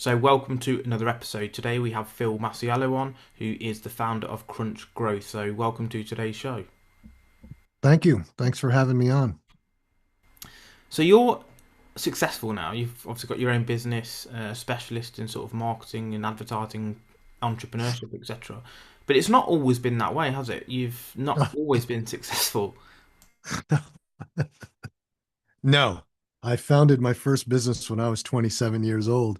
So, welcome to another episode. Today we have Phil Masiello on, who is the founder of CrunchGrowth. So, welcome to today's show. Thank you. Thanks for having me on. So, you're successful now. You've obviously got your own business, specialist in sort of marketing and advertising, entrepreneurship, etc. But it's not always been that way, has it? You've not always been successful. No, I founded my first business when I was 27 years old,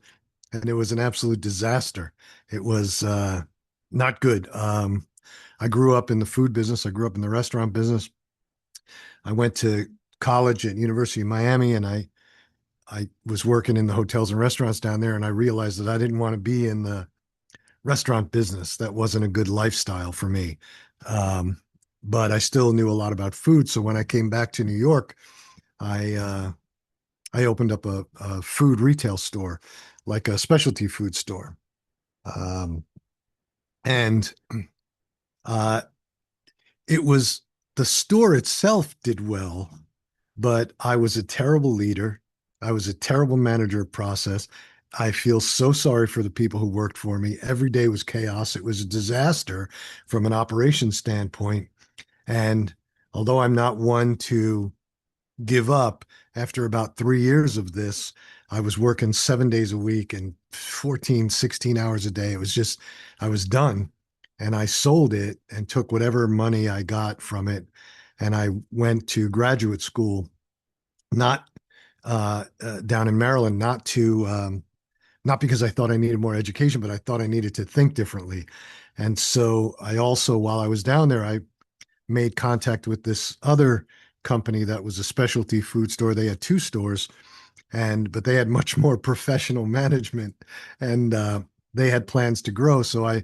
and it was an absolute disaster. It was not good. I grew up in the food business. I grew up in the restaurant business. I went to college at University of Miami, and I was working in the hotels and restaurants down there, and I realized that I didn't want to be in the restaurant business. That wasn't a good lifestyle for me. Um, but I still knew a lot about food. So when I came back to New York, I uh, I opened up a food retail store, like a specialty food store. Um, and uh, it was the store itself did well, but I was a terrible leader. I was a terrible manager of process. I feel so sorry for the people who worked for me. Every day was chaos. It was a disaster from an operations standpoint. And although I'm not one to give up, after about 3 years of this, I was working 7 days a week and 14, 16 hours a day. It was just, I was done. And I sold it and took whatever money I got from it. And I went to graduate school, not down in Maryland, not because I thought I needed more education, but I thought I needed to think differently. And so I also, while I was down there, I made contact with this other company that was a specialty food store. They had two stores, but they had much more professional management, and they had plans to grow. So I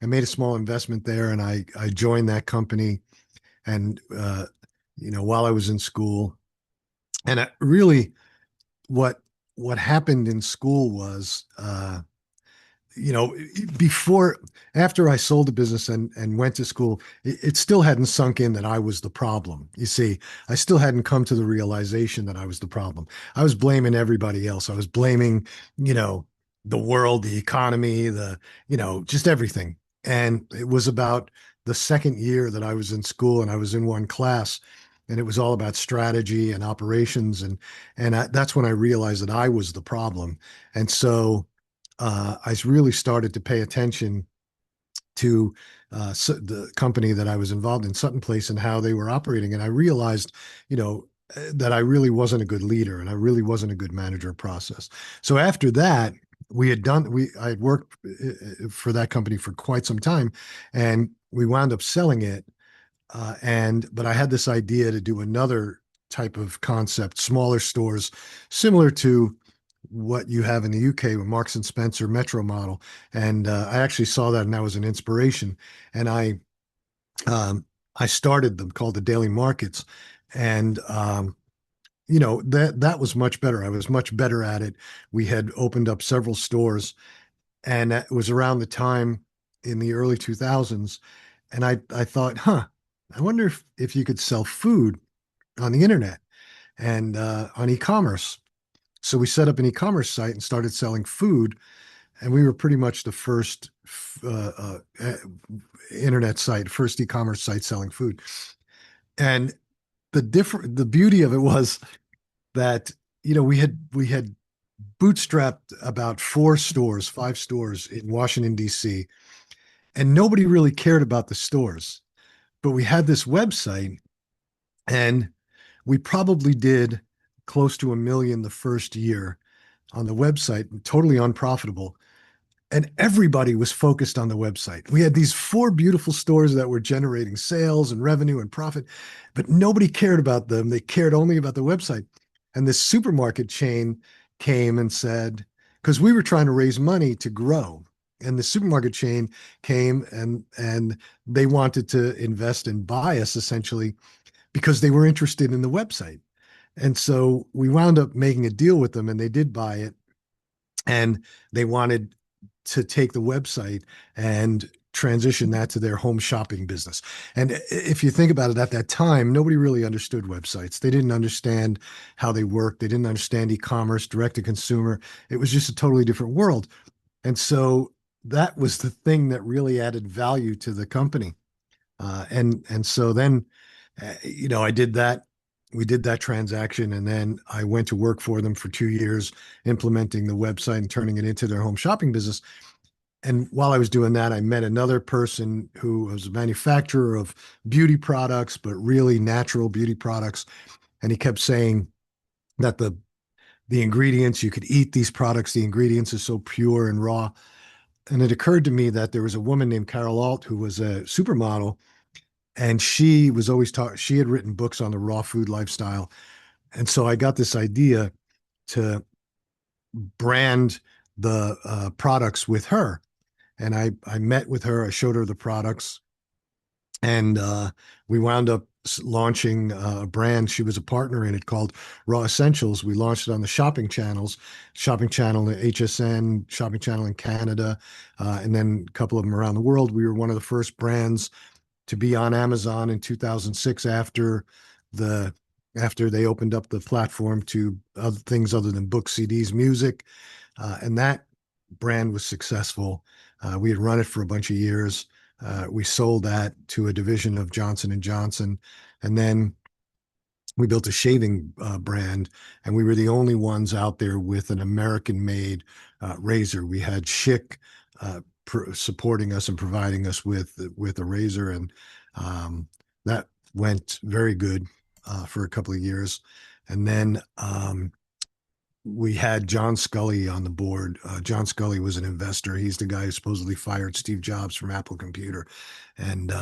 made a small investment there, and I joined that company. And while I was in school, and really, what what happened in school was you know, before, after I sold the business and went to school, it still hadn't sunk in that I was the problem. You see, I still hadn't come to the realization that I was the problem. I was blaming everybody else. I was blaming, you know, the world, the economy, just everything. And it was about the second year that I was in school, and I was in one class, and it was all about strategy and operations. That's when I realized that I was the problem. And so I really started to pay attention to the company that I was involved in, Sutton Place, and how they were operating. And I realized, that I really wasn't a good leader, and I really wasn't a good manager of process. So after that, I had worked for that company for quite some time, and we wound up selling it. But I had this idea to do another type of concept, smaller stores, similar to what you have in the UK with Marks and Spencer Metro model. And I actually saw that, and that was an inspiration. And um, I started them, called the Daily Markets, and that was much better. I was much better at it. We had opened up several stores, and it was around the time in the early 2000s. And I thought, I wonder if you could sell food on the internet and on e-commerce. So we set up an e-commerce site and started selling food, and we were pretty much the first internet site, first e-commerce site selling food. And the beauty of it was that we had bootstrapped about four stores, five stores in Washington D.C., and nobody really cared about the stores. But we had this website, and we probably did close to 1 million the first year on the website, totally unprofitable. And everybody was focused on the website. We had these four beautiful stores that were generating sales and revenue and profit, but nobody cared about them. They cared only about the website. And this supermarket chain came and said, because we were trying to raise money to grow. And the supermarket chain came and they wanted to invest and buy us, essentially, because they were interested in the website. And so we wound up making a deal with them, and they did buy it. And they wanted to take the website and transition that to their home shopping business. And if you think about it, at that time, nobody really understood websites. They didn't understand how they worked. They didn't understand e-commerce, direct to consumer. It was just a totally different world. And so that was the thing that really added value to the company. And so then, I did that. We did that transaction, and then I went to work for them for 2 years, implementing the website and turning it into their home shopping business. And while I was doing that, I met another person who was a manufacturer of beauty products, but really natural beauty products. And he kept saying that the ingredients, you could eat these products, the ingredients are so pure and raw. And it occurred to me that there was a woman named Carol Alt who was a supermodel, and she was always taught, she had written books on the raw food lifestyle. And so I got this idea to brand the products with her. And I met with her, I showed her the products, and we wound up launching a brand. She was a partner in it called Raw Essentials. We launched it on the shopping channel at HSN, shopping channel in Canada, and then a couple of them around the world. We were one of the first brands to be on Amazon in 2006 the after they opened up the platform to other things other than books, CDs, music, and that brand was successful. We had run it for a bunch of years. We sold that to a division of Johnson and Johnson, and then we built a shaving brand, and we were the only ones out there with an American-made razor. We had Schick supporting us and providing us with a razor, and that went very good for a couple of years. And then we had John Scully on the board. John Scully was an investor. He's the guy who supposedly fired Steve Jobs from Apple Computer, and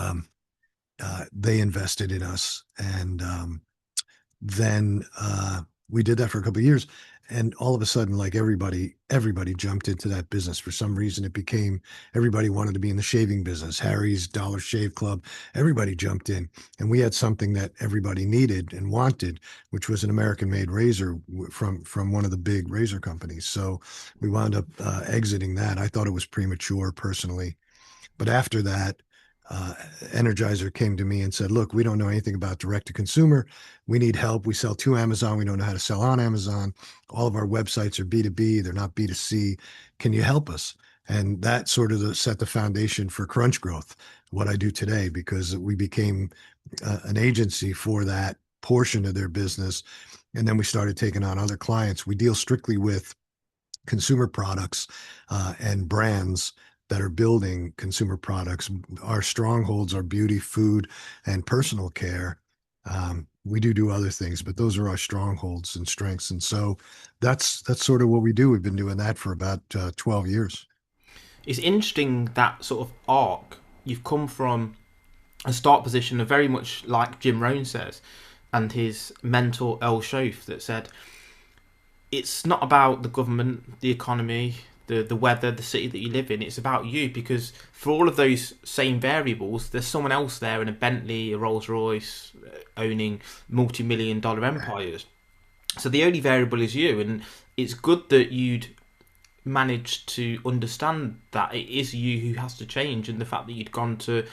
they invested in us. And then we did that for a couple of years, and all of a sudden, like everybody jumped into that business. For some reason, it became everybody wanted to be in the shaving business. Harry's Dollar Shave Club, everybody jumped in, and we had something that everybody needed and wanted, which was an American-made razor from one of the big razor companies. So we wound up exiting that. I thought it was premature personally, but after that, Energizer came to me and said, "Look, we don't know anything about direct to consumer. We need help. We sell to Amazon. We don't know how to sell on Amazon. All of our websites are B2B. They're not B2C. Can you help us?" And that sort of set the foundation for CrunchGrowth, what I do today, because we became an agency for that portion of their business. And then we started taking on other clients. We deal strictly with consumer products and brands that are building consumer products. Our strongholds are beauty, food, and personal care. We do other things, but those are our strongholds and strengths. And so that's sort of what we do. We've been doing that for about 12 years. It's interesting that sort of arc. You've come from a start position of very much like Jim Rohn says, and his mentor El Shoaf that said, it's not about the government, the economy, the weather, the city that you live in. It's about you, because for all of those same variables, there's someone else there in a Bentley, a Rolls Royce, owning multi-million-dollar empires. So the only variable is you, and it's good that you'd managed to understand that it is you who has to change, and the fact that you'd gone to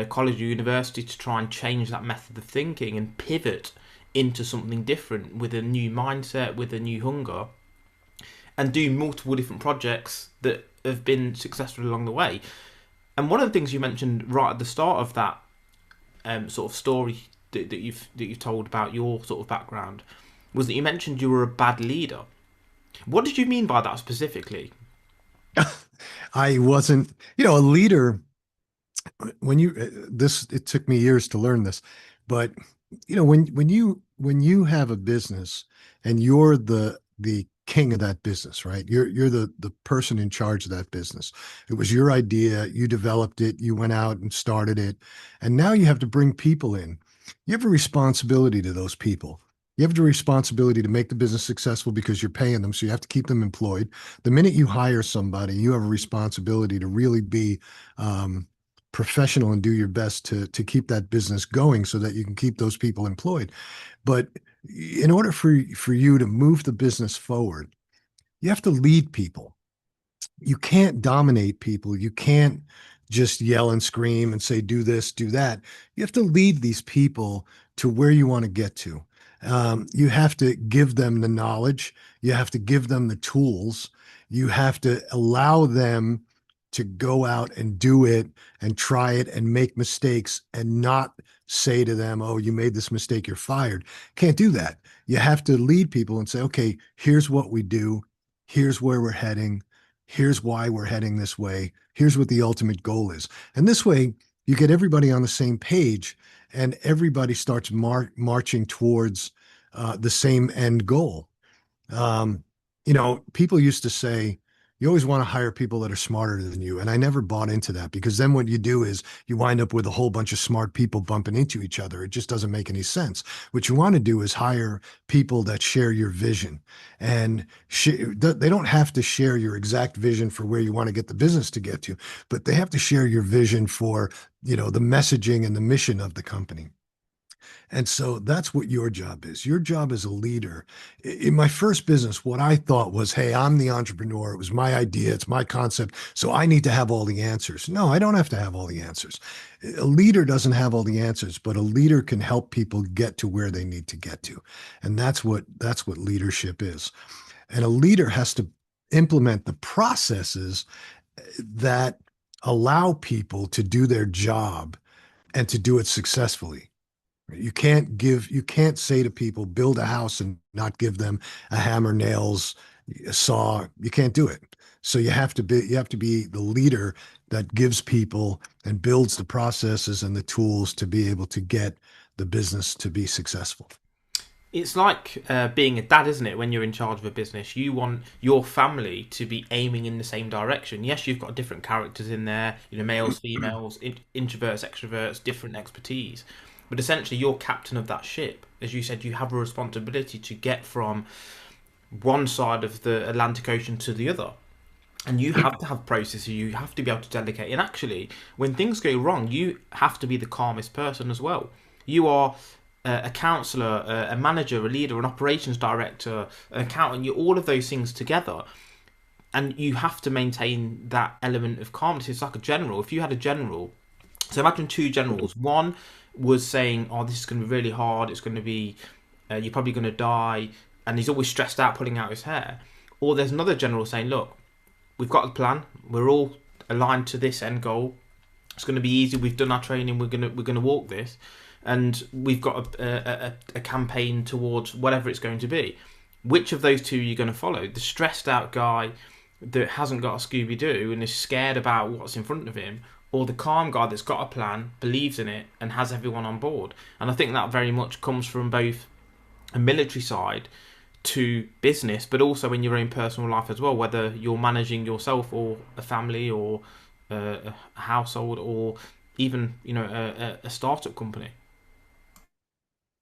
college or university to try and change that method of thinking and pivot into something different with a new mindset, with a new hunger, and do multiple different projects that have been successful along the way. And one of the things you mentioned right at the start of that sort of story that you've told about your sort of background was that you mentioned you were a bad leader. What did you mean by that specifically? I wasn't, a leader. When you it took me years to learn this, but when you have a business and you're the king of that business, right? You're the person in charge of that business. It was your idea, you developed it, you went out and started it, and now you have to bring people in. You have a responsibility to those people. You have the responsibility to make the business successful because you're paying them, so you have to keep them employed. The minute you hire somebody, you have a responsibility to really be professional and do your best to keep that business going so that you can keep those people employed. But in order for you to move the business forward, you have to lead people. You can't dominate people. You can't just yell and scream and say, do this, do that. You have to lead these people to where you want to get to. You have to give them the knowledge. You have to give them the tools. You have to allow them to go out and do it and try it and make mistakes and not say to them, oh, you made this mistake, you're fired. Can't do that. You have to lead people and say, okay, here's what we do. Here's where we're heading. Here's why we're heading this way. Here's what the ultimate goal is. And this way, you get everybody on the same page and everybody starts marching towards the same end goal. Um, People used to say, you always want to hire people that are smarter than you. And I never bought into that, because then what you do is you wind up with a whole bunch of smart people bumping into each other. It just doesn't make any sense. What you want to do is hire people that share your vision, and they don't have to share your exact vision for where you want to get the business to get to, but they have to share your vision for, the messaging and the mission of the company. And so that's what your job is. Your job as a leader. In my first business, what I thought was, hey, I'm the entrepreneur. It was my idea. It's my concept. So I need to have all the answers. No, I don't have to have all the answers. A leader doesn't have all the answers, but a leader can help people get to where they need to get to. And that's what leadership is. And a leader has to implement the processes that allow people to do their job and to do it successfully. You can't say to people, build a house and not give them a hammer, nails, a saw. You can't do it. So you have to be the leader that gives people and builds the processes and the tools to be able to get the business to be successful. It's like being a dad, isn't it? When you're in charge of a business, you want your family to be aiming in the same direction. Yes, you've got different characters in there, males, females, introverts, extroverts, different expertise. But essentially, you're captain of that ship. As you said, you have a responsibility to get from one side of the Atlantic Ocean to the other. And you have to have processes, you have to be able to delegate. And actually, when things go wrong, you have to be the calmest person as well. You are a counsellor, a manager, a leader, an operations director, an accountant, you're all of those things together. And you have to maintain that element of calmness. It's like a general. If you had a general, so imagine two generals. One was saying, oh, this is going to be really hard, it's going to be, you're probably going to die, and he's always stressed out pulling out his hair. Or there's another general saying, look, we've got a plan, we're all aligned to this end goal, it's going to be easy, we've done our training, we're going to walk this, and we've got a campaign towards whatever it's going to be. Which of those two are you going to follow? The stressed out guy that hasn't got a Scooby-Doo and is scared about what's in front of him, or the calm guy that's got a plan, believes in it, and has everyone on board? And I think that very much comes from both a military side to business, but also in your own personal life as well, whether you're managing yourself or a family or a household or even, a startup company.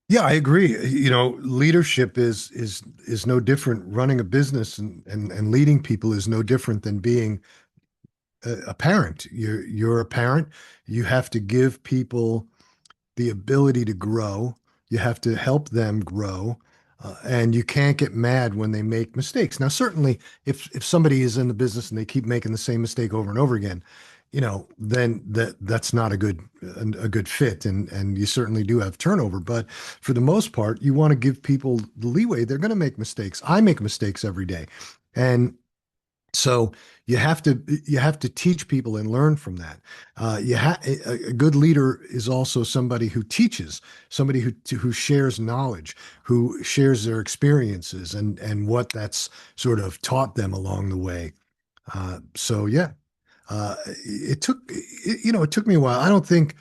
Yeah, I agree. Leadership is no different. Running a business and leading people is no different than being a parent. You're a parent. You have to give people the ability to grow. You have to help them grow, and you can't get mad when they make mistakes. Now, certainly, if somebody is in the business and they keep making the same mistake over and over again, then that's not a good fit, and you certainly do have turnover. But for the most part, you want to give people the leeway. They're going to make mistakes. I make mistakes every day, and so you have to teach people and learn from that. A good leader is also somebody who teaches, somebody who shares knowledge, who shares their experiences and what that's sort of taught them along the way. So yeah, it took me a while. I don't think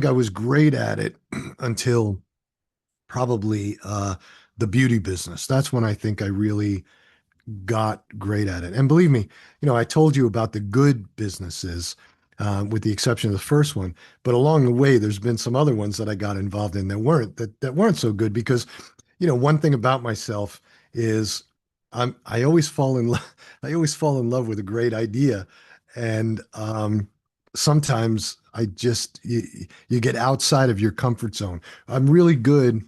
I was great at it until probably the beauty business. That's when I think I really got great at it. And believe me, I told you about the good businesses, with the exception of the first one. But along the way, there's been some other ones that I got involved in that weren't so good, because, one thing about myself is I always fall in love. I always fall in love with a great idea, and sometimes you get outside of your comfort zone. I'm really good.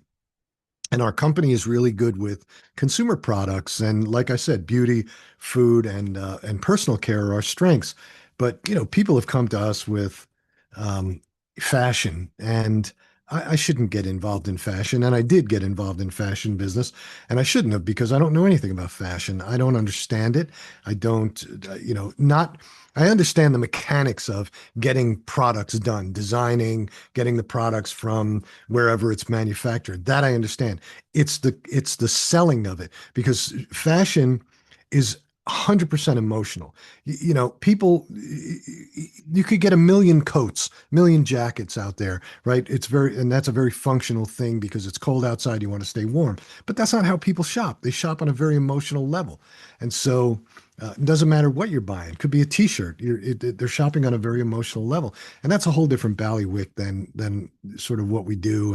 And our company is really good with consumer products. And like I said, beauty, food, and personal care are our strengths. But people have come to us with um, fashion, and I shouldn't get involved in fashion, and I did get involved in fashion business, and I shouldn't have because I don't know anything about fashion. I don't understand it. I don't, not. I understand the mechanics of getting products done, designing, getting the products from wherever it's manufactured. That I understand. It's the selling of it because fashion is 100% emotional. People, you could get a million coats, million jackets out there, right? And that's a very functional thing because it's cold outside, you want to stay warm. But that's not how people shop. They shop on a very emotional level. And so it doesn't matter what you're buying. It could be a t-shirt. They're shopping on a very emotional level. And that's a whole different ballywick than sort of what we do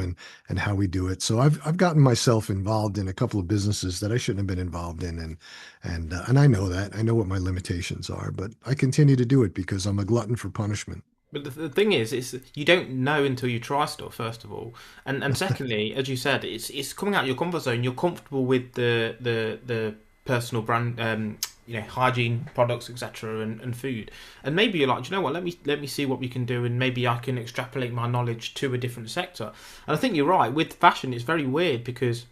and how we do it. So I've gotten myself involved in a couple of businesses that I shouldn't have been involved in, and I know that. I know what my limitations are, but I continue to do it because I'm a glutton for punishment. But the thing is you don't know until you try stuff, first of all, and secondly, as you said, it's coming out of your comfort zone. You're comfortable with the personal brand, hygiene products, etc., and food, and maybe you're like, do you know what? Let me see what we can do, and maybe I can extrapolate my knowledge to a different sector. And I think you're right with fashion. It's very weird because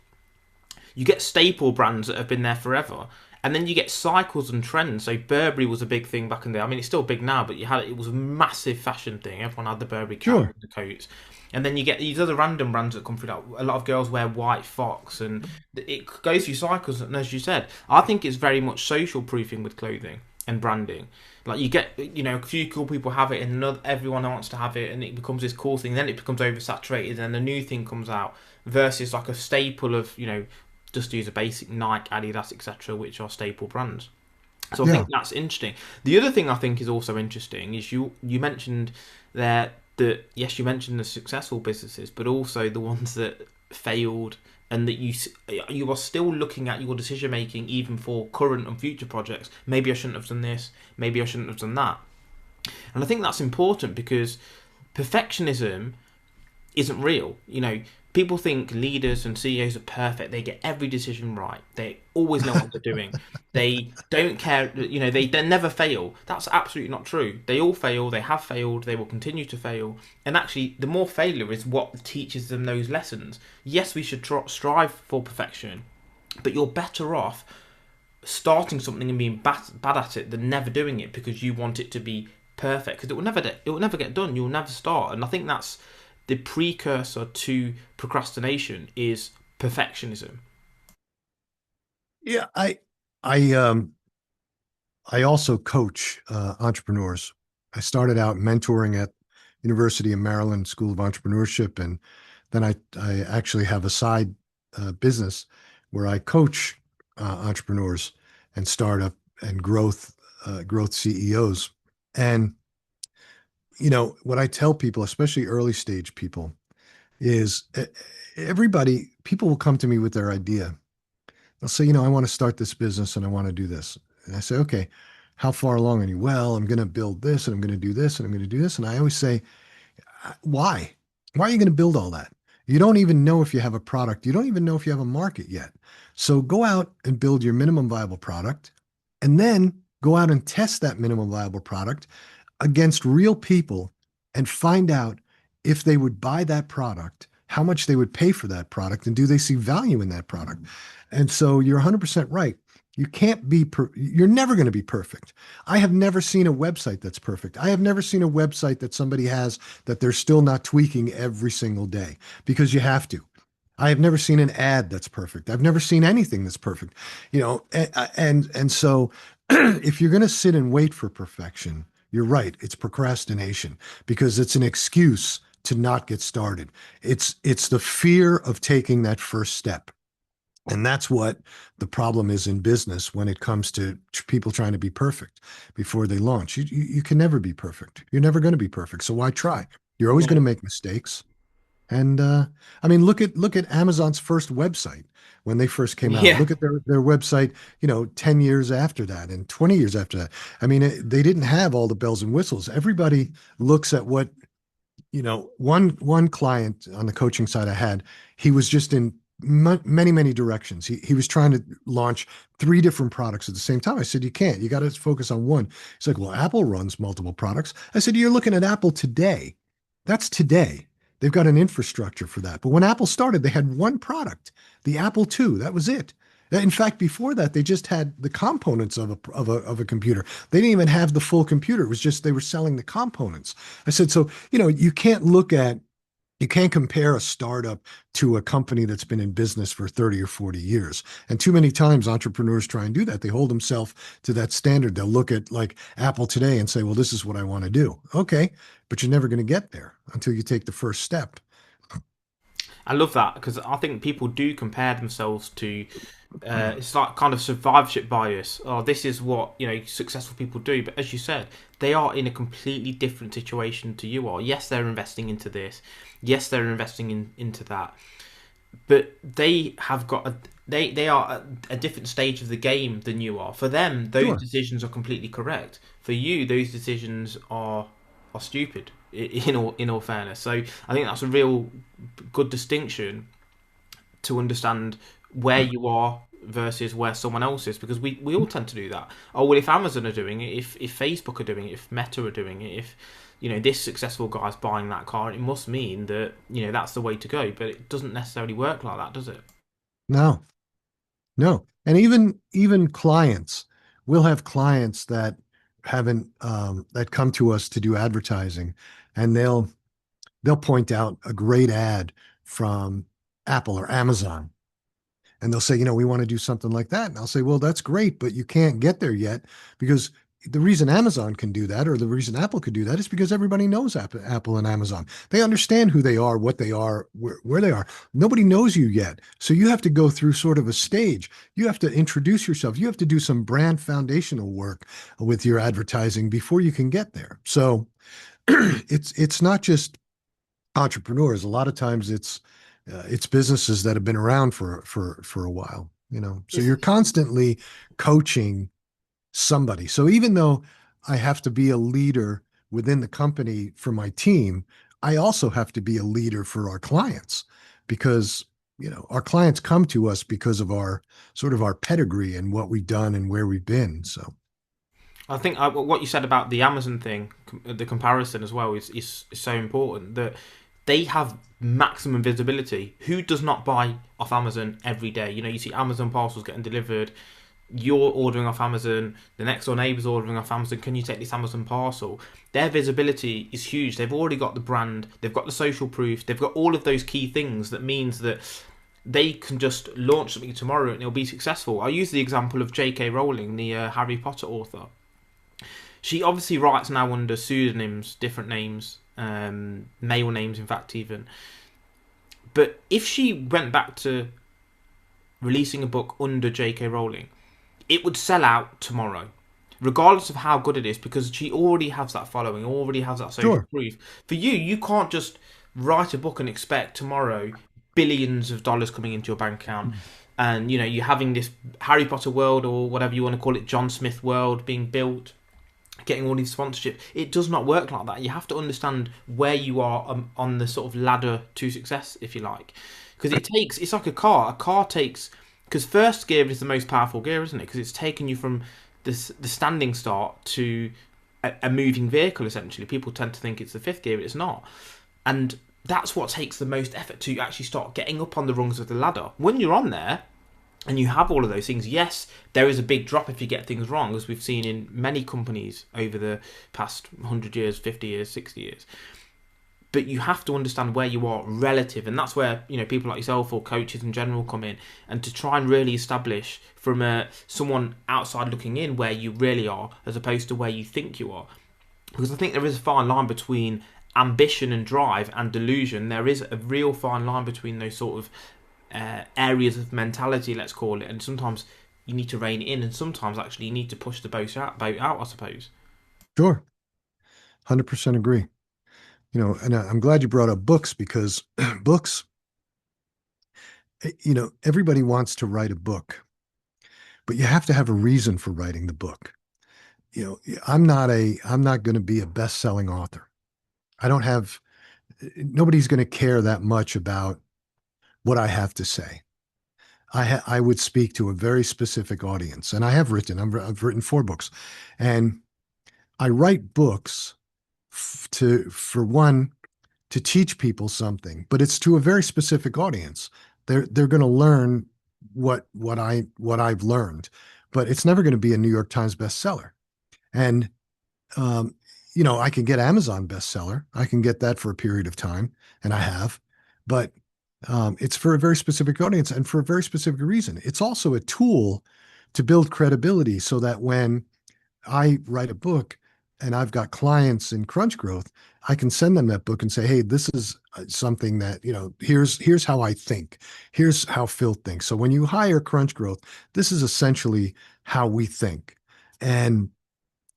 you get staple brands that have been there forever, and then you get cycles and trends. So Burberry was a big thing back in the day. I mean, it's still big now, but it was a massive fashion thing. Everyone had the Burberry cap Sure. and the coats. And then you get these other random brands that come through. Like a lot of girls wear white fox, and it goes through cycles. And as you said, I think it's very much social proofing with clothing and branding. Like you get, a few cool people have it, and everyone wants to have it, and it becomes this cool thing. Then it becomes oversaturated, and a new thing comes out versus like a staple of, just use a basic Nike, Adidas, etc., which are staple brands. So I Yeah. think that's interesting. The other thing I think is also interesting is you mentioned there that, yes, you mentioned the successful businesses, but also the ones that failed, and that you are still looking at your decision making even for current and future projects. Maybe I shouldn't have done this. Maybe I shouldn't have done that. And I think that's important because perfectionism isn't real. People think leaders and CEOs are perfect. They get every decision right. They always know what they're doing. They don't care. They never fail. That's absolutely not true. They all fail. They have failed. They will continue to fail. And actually, the more failure is what teaches them those lessons. Yes, we should strive for perfection, but you're better off starting something and being bad at it than never doing it because you want it to be perfect. Because it will never get done. You'll never start. And I think that's the precursor to procrastination is perfectionism. Yeah. I also coach entrepreneurs. I started out mentoring at University of Maryland School of Entrepreneurship, and then I actually have a side business where I coach entrepreneurs and startup and growth CEOs. And what I tell people, especially early stage people, is people will come to me with their idea. They'll say, I want to start this business and I want to do this. And I say, okay, how far along are you? Well, I'm going to build this and I'm going to do this and I'm going to do this. And I always say, why? Why are you going to build all that? You don't even know if you have a product. You don't even know if you have a market yet. So go out and build your minimum viable product and then go out and test that minimum viable product against real people and find out if they would buy that product, how much they would pay for that product, and do they see value in that product? And so you're 100% right. You can't be, you're never going to be perfect. I have never seen a website that's perfect. I have never seen a website that somebody has that they're still not tweaking every single day because you have to. I have never seen an ad that's perfect. I've never seen anything that's perfect, and so if you're going to sit and wait for perfection, you're right. It's procrastination because it's an excuse to not get started. It's the fear of taking that first step. And that's what the problem is in business when it comes to people trying to be perfect before they launch. You can never be perfect. You're never going to be perfect. So why try? You're always going to No. make mistakes. And I mean, look at Amazon's first website when they first came out. Yeah. Look at their website, 10 years after that and 20 years after that. I mean, they didn't have all the bells and whistles. Everybody looks at what, one client on the coaching side I had, he was just in many, many directions. He was trying to launch three different products at the same time. I said, you can't. You got to focus on one. He's like, well, Apple runs multiple products. I said, you're looking at Apple today. That's today. They've got an infrastructure for that. But when Apple started, they had one product, the Apple II. That was it. In fact, before that, they just had the components of a computer. They didn't even have the full computer. It was just they were selling the components. I said, so, you can't compare a startup to a company that's been in business for 30 or 40 years. And too many times entrepreneurs try and do that. They hold themselves to that standard. They'll look at like Apple today and say, well, this is what I want to do. Okay, but you're never going to get there until you take the first step. I love that because I think people do compare themselves to. It's like kind of survivorship bias. Oh, this is what successful people do. But as you said, they are in a completely different situation to you are. Yes, they're investing into this. Yes, they're investing into that. But they have got they are at a different stage of the game than you are. For them, those Sure. decisions are completely correct. For you, those decisions are stupid. In all fairness, so I think that's a real good distinction to understand where you are versus where someone else is, because we all tend to do that. Oh well, if Amazon are doing it, if Facebook are doing it, if Meta are doing it, if this successful guy's buying that car, it must mean that that's the way to go. But it doesn't necessarily work like that, does it? No, no. And even clients, we'll have clients that haven't that come to us to do advertising, and they'll point out a great ad from Apple or Amazon. And they'll say, we want to do something like that. And I'll say, well, that's great, but you can't get there yet because the reason Amazon can do that or the reason Apple could do that is because everybody knows Apple and Amazon. They understand who they are, what they are, where they are. Nobody knows you yet. So you have to go through sort of a stage. You have to introduce yourself. You have to do some brand foundational work with your advertising before you can get there. So it's not just entrepreneurs. A lot of times it's businesses that have been around for a while, So It's you're constantly coaching somebody. So even though I have to be a leader within the company for my team, I also have to be a leader for our clients because our clients come to us because of our sort of our pedigree and what we've done and where we've been. So I think what you said about the Amazon thing, the comparison as well, is so important that they have maximum visibility. Who does not buy off Amazon every day? You see Amazon parcels getting delivered. You're ordering off Amazon. The next door neighbour's ordering off Amazon. Can you take this Amazon parcel? Their visibility is huge. They've already got the brand. They've got the social proof. They've got all of those key things that means that they can just launch something tomorrow and it'll be successful. I use the example of J.K. Rowling, the Harry Potter author. She obviously writes now under pseudonyms, different names, male names, in fact, even. But if she went back to releasing a book under J.K. Rowling, it would sell out tomorrow, regardless of how good it is, because she already has that following, already has that social sure. proof. For you can't just write a book and expect tomorrow billions of dollars coming into your bank account. And you're having this Harry Potter world, or whatever you want to call it, John Smith world being built, getting all these sponsorship. It does not work like that. You have to understand where you are on the sort of ladder to success, if you like, because it's like a car. A car takes, because first gear is the most powerful gear, isn't it? Because it's taken you from the standing start to a moving vehicle. Essentially, people tend to think it's the fifth gear, but it's not, and that's what takes the most effort to actually start getting up on the rungs of the ladder. When you're on there, and you have all of those things, yes, there is a big drop if you get things wrong, as we've seen in many companies over the past 100 years, 50 years, 60 years. But you have to understand where you are relative, and that's where people like yourself or coaches in general come in, and to try and really establish from someone outside looking in where you really are, as opposed to where you think you are. Because I think there is a fine line between ambition and drive and delusion. There is a real fine line between those sort of areas of mentality, let's call it, and sometimes you need to rein it in, and sometimes actually you need to push the boat out, I suppose. Sure. 100% agree. And I'm glad you brought up books because books, everybody wants to write a book, but you have to have a reason for writing the book. I'm not going to be a best-selling author. I don't have, nobody's going to care that much about what I have to say. I would speak to a very specific audience, and I've written 4 books, and I write books for one, to teach people something, but it's to a very specific audience. They're going to learn what I've learned, but it's never going to be a New York Times bestseller. And um, I can get Amazon bestseller. I can get that for a period of time, and I have, but it's for a very specific audience and for a very specific reason. It's also a tool to build credibility so that when I write a book and I've got clients in CrunchGrowth, I can send them that book and say, hey, this is something that, here's how I think. Here's how Phil thinks. So when you hire CrunchGrowth, this is essentially how we think. And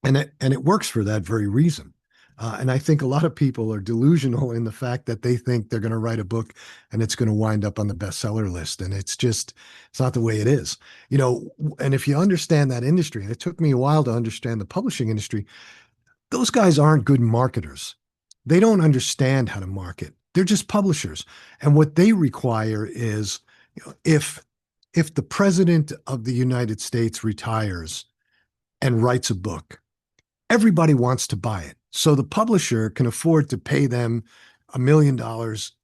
it works for that very reason. And I think a lot of people are delusional in the fact that they think they're going to write a book and it's going to wind up on the bestseller list. And it's not the way it is. And if you understand that industry, and it took me a while to understand the publishing industry, those guys aren't good marketers. They don't understand how to market. They're just publishers. And what they require is, if the president of the United States retires and writes a book, everybody wants to buy it. So the publisher can afford to pay them $1 million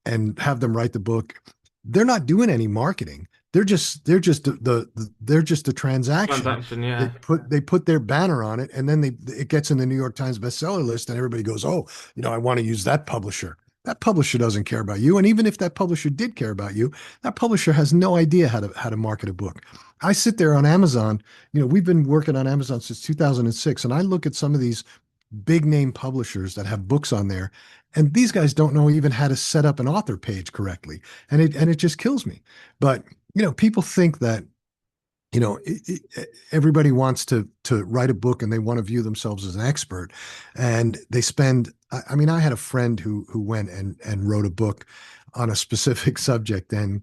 and have them write the book. They're not doing any marketing. They're just a transaction. Transaction, yeah. They put their banner on it, and then it gets in the New York Times bestseller list, and everybody goes, oh, I want to use that publisher. That publisher doesn't care about you. And even if that publisher did care about you, that publisher has no idea how to market a book. I sit there on Amazon. We've been working on Amazon since 2006, and I look at some of these big name publishers that have books on there, and these guys don't know even how to set up an author page correctly, and it just kills me. But people think that everybody wants to write a book and they want to view themselves as an expert, and they spend. I mean, I had a friend who went and wrote a book on a specific subject, and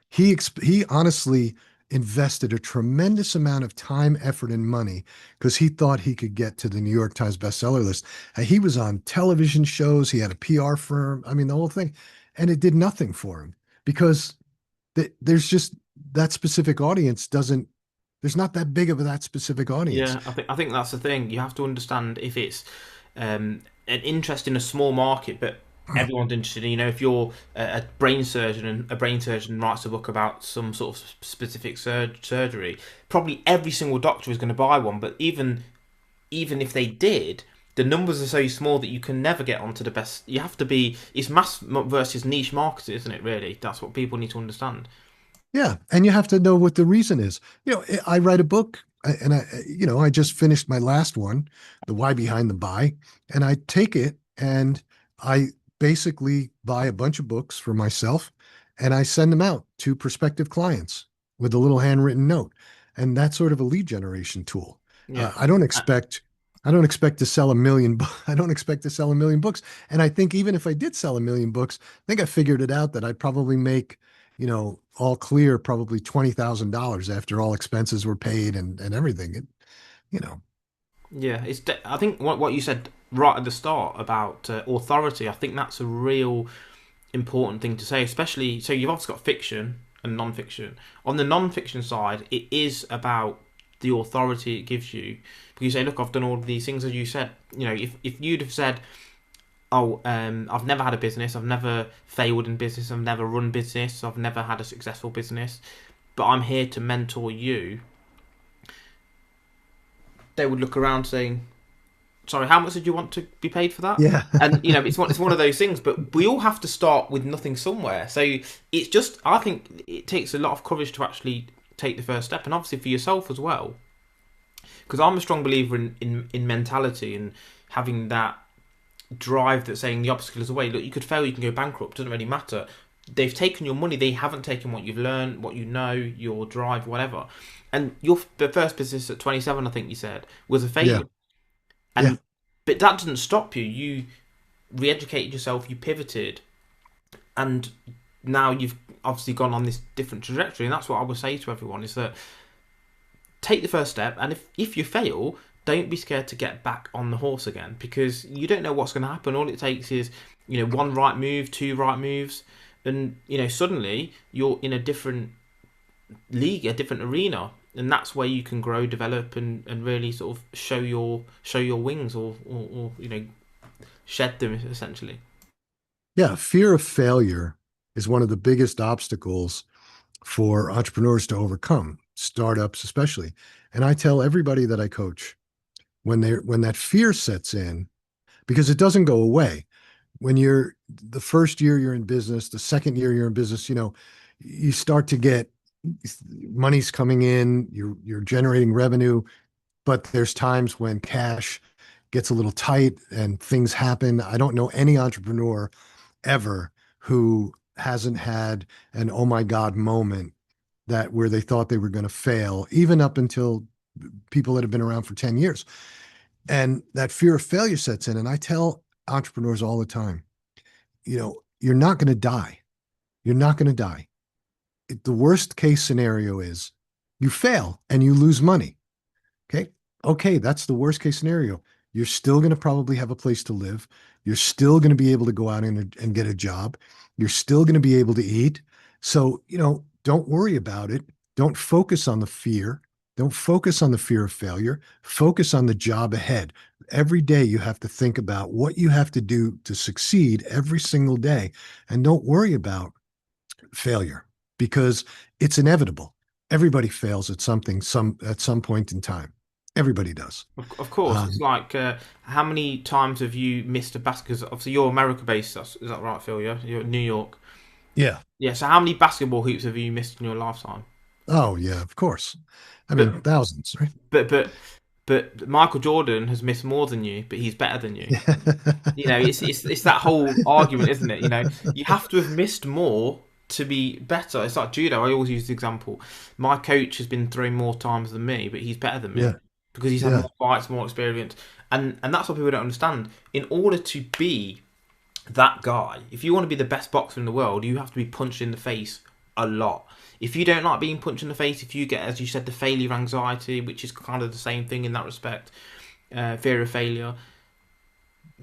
he honestly invested a tremendous amount of time, effort, and money because he thought he could get to the New York Times bestseller list. And he was on television shows. He had a PR firm. I mean, the whole thing, and it did nothing for him because there's just that specific audience doesn't. There's not that big of that specific audience. Yeah, I think that's the thing. You have to understand if it's an interest in a small market, but everyone's interested in. If you're a brain surgeon and a brain surgeon writes a book about some sort of specific surgery, probably every single doctor is going to buy one. But even if they did, the numbers are so small that you can never get onto the best. You have to be. It's mass versus niche market, isn't it? Really, that's what people need to understand. Yeah, and you have to know what the reason is. I write a book, and I just finished my last one, The Why Behind the Buy, and I take it and I basically buy a bunch of books for myself, and I send them out to prospective clients with a little handwritten note, and that's sort of a lead generation tool. Yeah. I don't expect to sell a million. I don't expect to sell a million books, and I think even if I did sell a million books, I think I figured it out that I'd probably make, all clear, probably $20,000 after all expenses were paid and everything. You know, Yeah, I think what you said right at the start about authority. I think that's a real important thing to say, especially so you've also got fiction and non-fiction. On the non-fiction side, it is about the authority it gives you. Because you say, look, I've done all of these things, as you said. If you'd have said, oh, I've never had a business, I've never failed in business, I've never run business, I've never had a successful business, but I'm here to mentor you, they would look around saying, sorry, how much did you want to be paid for that? yeah. And it's one of those things. But we all have to start with nothing somewhere. So it's just, I think it takes a lot of courage to actually take the first step, and obviously for yourself as well. Because I'm a strong believer in mentality and having that drive that's saying the obstacle is away. Look, you could fail, you can go bankrupt. Doesn't really matter. They've taken your money. They haven't taken what you've learned, what you know, your drive, whatever. And the first business at 27, I think you said, was a failure. Yeah. And Yeah. But that didn't stop you. You re-educated yourself, you pivoted, and now you've obviously gone on this different trajectory. And that's what I would say to everyone, is that take the first step, and if you fail, don't be scared to get back on the horse again, because you don't know what's going to happen. All it takes is, one right move, two right moves, and, suddenly you're in a different league, a different arena, and that's where you can grow, develop, and really sort of show your wings, or shed them essentially. Yeah, fear of failure is one of the biggest obstacles for entrepreneurs to overcome, startups especially. And I tell everybody that I coach, when that fear sets in, because it doesn't go away. When you're the first year you're in business, the second year you're in business, you start to get money's coming in, you're generating revenue, but there's times when cash gets a little tight and things happen. I don't know any entrepreneur ever who hasn't had an oh my God moment that where they thought they were going to fail, even up until people that have been around for 10 years. And that fear of failure sets in. And I tell entrepreneurs all the time, you're not going to die. You're not going to die. The worst case scenario is you fail and you lose money. Okay. Okay. That's the worst case scenario. You're still going to probably have a place to live. You're still going to be able to go out and get a job. You're still going to be able to eat. So, don't worry about it. Don't focus on the fear. Don't focus on the fear of failure. Focus on the job ahead. Every day you have to think about what you have to do to succeed every single day. And don't worry about failure because it's inevitable. Everybody fails at something at some point in time. Everybody does. Of course, it's Um, like how many times have you missed a basket? Because obviously you're America based. Is that right, Phil? Yeah, you're in New York. yeah. Yeah. So how many basketball hoops have you missed in your lifetime? Oh, yeah, of course. I But mean, thousands, right? but but but Michael Jordan has missed more than you, but he's better than you. It's that whole argument, isn't it? You have to have missed more to be better. It's like judo. I always use the example. My coach has been thrown more times than me, but he's better than me Yeah, because he's had yeah. more fights, more experience, and that's what people don't understand. In order to be that guy, if you want to be the best boxer in the world, you have to be punched in the face a lot. If you don't like being punched in the face, if you get, as you said, the failure anxiety, which is kind of the same thing in that respect, fear of failure,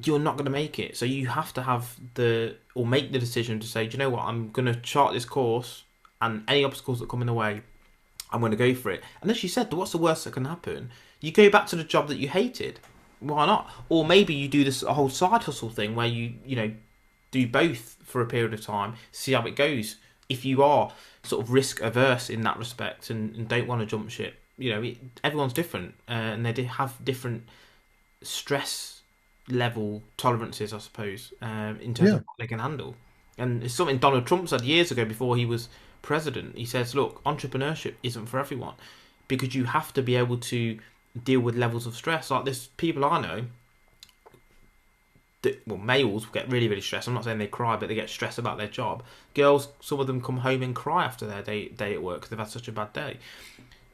you're not going to make it. So you have to or make the decision to say, do you know what, I'm going to chart this course, and any obstacles that come in the way, I'm going to go for it. And as you said, what's the worst that can happen? You go back to the job that you hated. Why not? Or maybe you do this a whole side hustle thing where you do both for a period of time, see how it goes. If you are sort of risk averse in that respect and don't want to jump ship, everyone's different, and they have different stress level tolerances, I suppose, in terms Yeah. of what they can handle. And it's something Donald Trump said years ago before he was president. He says, "Look, entrepreneurship isn't for everyone because you have to be able to deal with levels of stress. Like there's people I know that, well, males get really, really stressed. I'm not saying they cry, but they get stressed about their job. Girls, some of them come home and cry after their day at work because they've had such a bad day.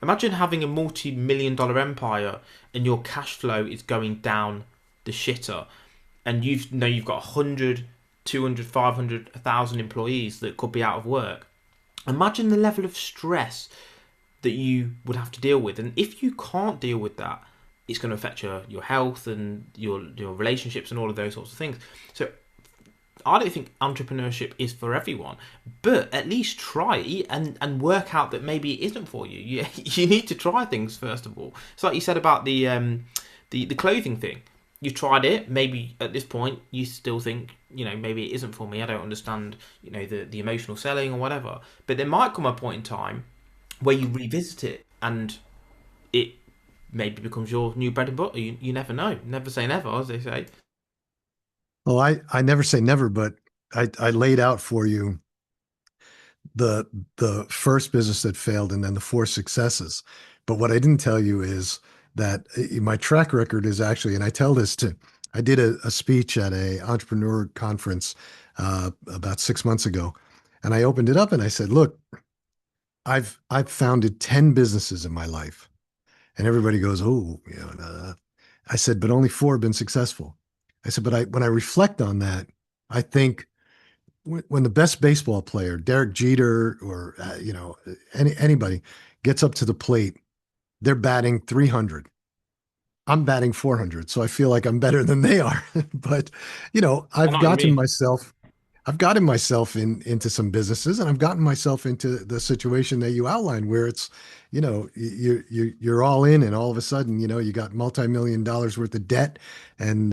Imagine having a multi-million-dollar empire and your cash flow is going down the shitter, and you've got 100, 200, 500, 1,000 employees that could be out of work. Imagine the level of stress that you would have to deal with, and if you can't deal with that, it's going to affect your health and your relationships and all of those sorts of things. So I don't think entrepreneurship is for everyone, but at least try it and work out that maybe it isn't for you. You need to try things first of all. It's like you said about the clothing thing. You tried it. Maybe at this point you still think maybe it isn't for me. I don't understand the emotional selling or whatever. But there might come a point in time where you revisit it and it maybe becomes your new bread and butter. You never know. Never say never, as they say. Well, I never say never, but I laid out for you the the first business that failed and then the four successes. But what I didn't tell you is that my track record is actually, and I did a speech at a entrepreneur conference about 6 months ago, and I opened it up and I said, "Look, I've founded 10 businesses in my life," and everybody goes, "Oh, I said, "But only four have been successful." I said, "But when I reflect on that, I think." When the best baseball player, Derek Jeter or anybody gets up to the plate, they're batting 300. I'm batting 400, so I feel like I'm better than they are. But I know I've what you gotten mean. myself I've gotten myself into some businesses, and I've gotten myself into the situation that you outlined, where it's, you're all in, and all of a sudden, you got multi-million dollars worth of debt, and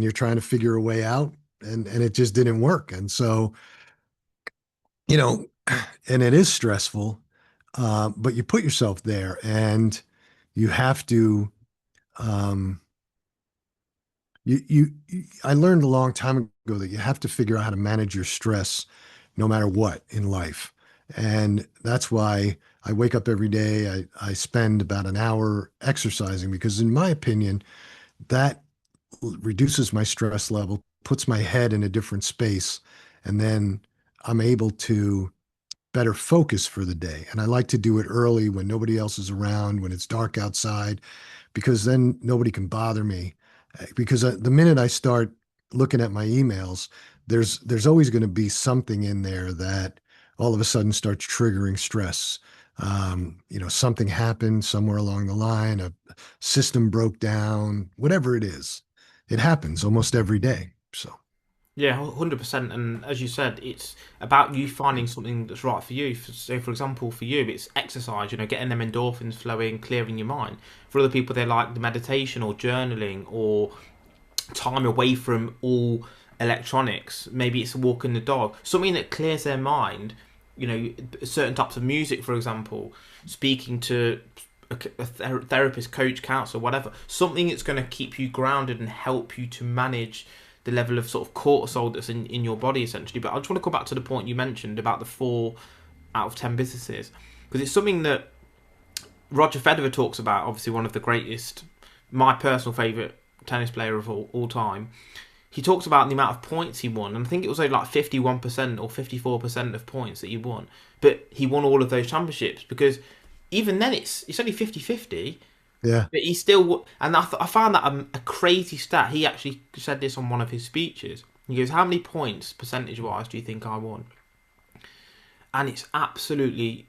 you're trying to figure a way out, and it just didn't work. And so, you know, and it is stressful, but you put yourself there, and you have to. Um, I learned a long time ago that you have to figure out how to manage your stress no matter what in life. And that's why I wake up every day. I spend about an hour exercising because, in my opinion, that reduces my stress level, puts my head in a different space, and then I'm able to better focus for the day. And I like to do it early when nobody else is around, when it's dark outside, because then nobody can bother me. Because the minute I start looking at my emails, there's always going to be something in there that all of a sudden starts triggering stress. Something happened somewhere along the line, a system broke down, whatever it is. It happens almost every day. So, Yeah, 100%. And as you said, it's about you finding something that's right for you. So, for example, for you, it's exercise, getting them endorphins flowing, clearing your mind. For other people, they like the meditation or journaling or time away from all electronics. Maybe it's walking the dog, something that clears their mind. Certain types of music, for example, speaking to a therapist, coach, counselor, whatever. Something that's going to keep you grounded and help you to manage the level of sort of cortisol that's in your body, essentially. But I just want to go back to the point you mentioned about the 4 out of 10 businesses, because it's something that Roger Federer talks about, obviously one of the greatest, my personal favourite tennis player of all time. He talks about the amount of points he won, and I think it was only like 51% or 54% of points that he won. But he won all of those championships because even then it's only 50-50. yeah. But he still, and I found that a crazy stat. He actually said this on one of his speeches. He goes, "How many points, percentage-wise, do you think I won?" And it's absolutely